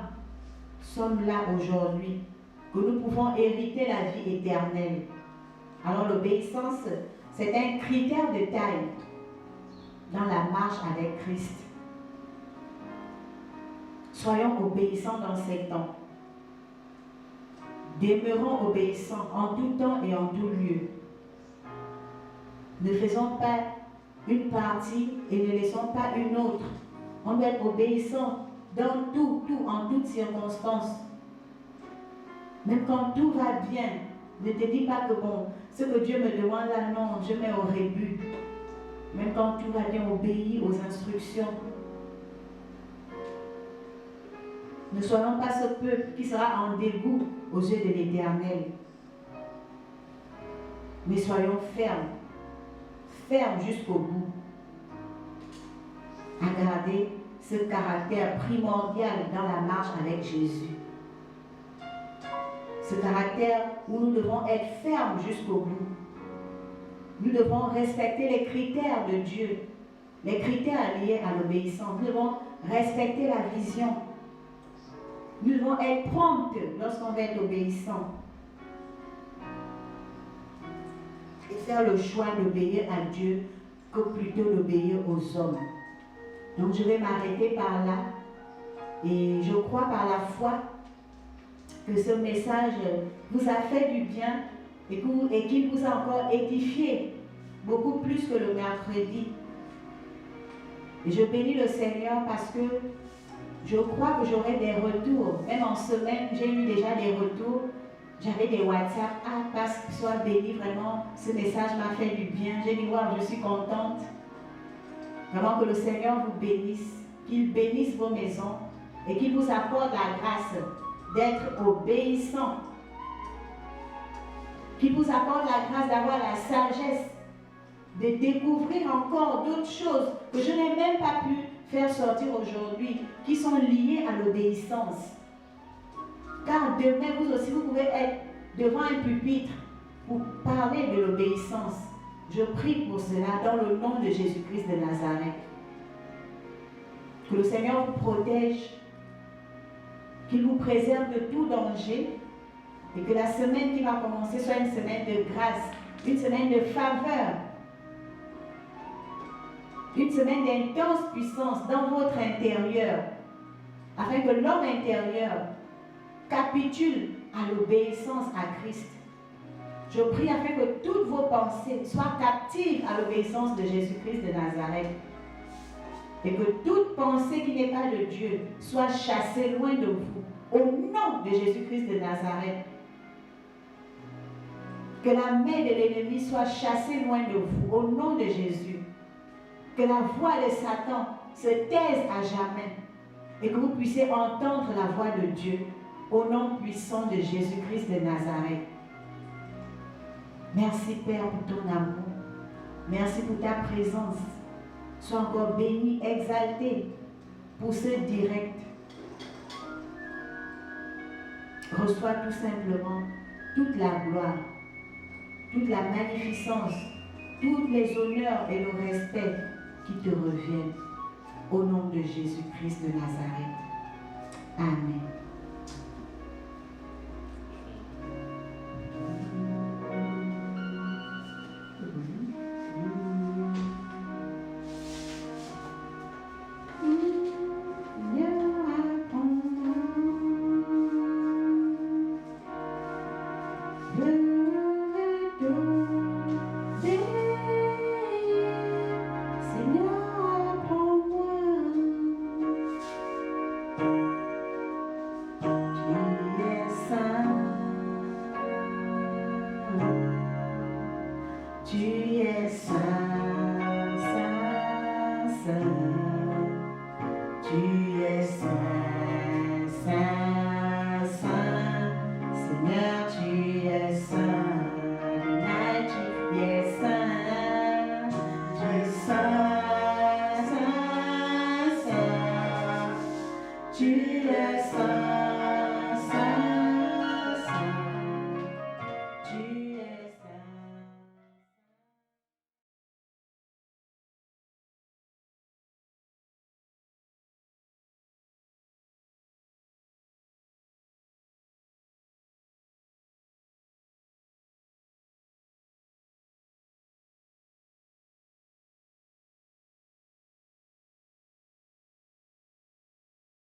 sommes là aujourd'hui, que nous pouvons hériter la vie éternelle. Alors l'obéissance, c'est un critère de taille dans la marche avec Christ. Soyons obéissants dans ces temps. Demeurons obéissants en tout temps et en tout lieu. Ne faisons pas une partie et ne laissons pas une autre. On doit être obéissant dans tout, en toutes circonstances. Même quand tout va bien, ne te dis pas que bon, ce que Dieu me demande là, non, je mets au rébut. Même quand tout va bien, obéis aux instructions. Ne soyons pas ce peuple qui sera en dégoût aux yeux de l'Éternel. Mais soyons fermes. Fermes jusqu'au bout. À garder ce caractère primordial dans la marche avec Jésus. Ce caractère où nous devons être fermes jusqu'au bout. Nous devons respecter les critères de Dieu. Les critères liés à l'obéissance. Nous devons respecter la vision. Nous devons être promptes lorsqu'on va être obéissant. Et faire le choix d'obéir à Dieu que plutôt d'obéir aux hommes. Donc je vais m'arrêter par là. Et je crois par la foi que ce message vous a fait du bien et qu'il vous a encore édifié beaucoup plus que le mercredi. Et je bénis le Seigneur parce que je crois que j'aurai des retours. Même en semaine, j'ai eu déjà des retours. J'avais des WhatsApp. Ah, parce que soit béni, vraiment, ce message m'a fait du bien. J'ai dit, wow, je suis contente. Vraiment que le Seigneur vous bénisse. Qu'il bénisse vos maisons et qu'il vous accorde la grâce d'être obéissant. Qu'il vous accorde la grâce d'avoir la sagesse de découvrir encore d'autres choses que je n'ai même pas pu faire sortir aujourd'hui, qui sont liées à l'obéissance. Car demain, vous aussi, vous pouvez être devant un pupitre pour parler de l'obéissance. Je prie pour cela dans le nom de Jésus-Christ de Nazareth. Que le Seigneur vous protège, qu'il vous préserve de tout danger et que la semaine qui va commencer soit une semaine de grâce, une semaine de faveur, une semaine d'intense puissance dans votre intérieur, afin que l'homme intérieur capitule à l'obéissance à Christ. Je prie afin que toutes vos pensées soient captives à l'obéissance de Jésus-Christ de Nazareth. Et que toute pensée qui n'est pas de Dieu soit chassée loin de vous. Au nom de Jésus-Christ de Nazareth. Que la main de l'ennemi soit chassée loin de vous. Au nom de Jésus. Que la voix de Satan se taise à jamais. Et que vous puissiez entendre la voix de Dieu. Au nom puissant de Jésus-Christ de Nazareth. Merci Père pour ton amour. Merci pour ta présence. Sois encore béni, exalté pour ce direct. reçois tout simplement toute la gloire, toute la magnificence, tous les honneurs et le respect qui te reviennent. Au nom de Jésus-Christ de Nazareth. Amen. Tu es saint, saint, saint.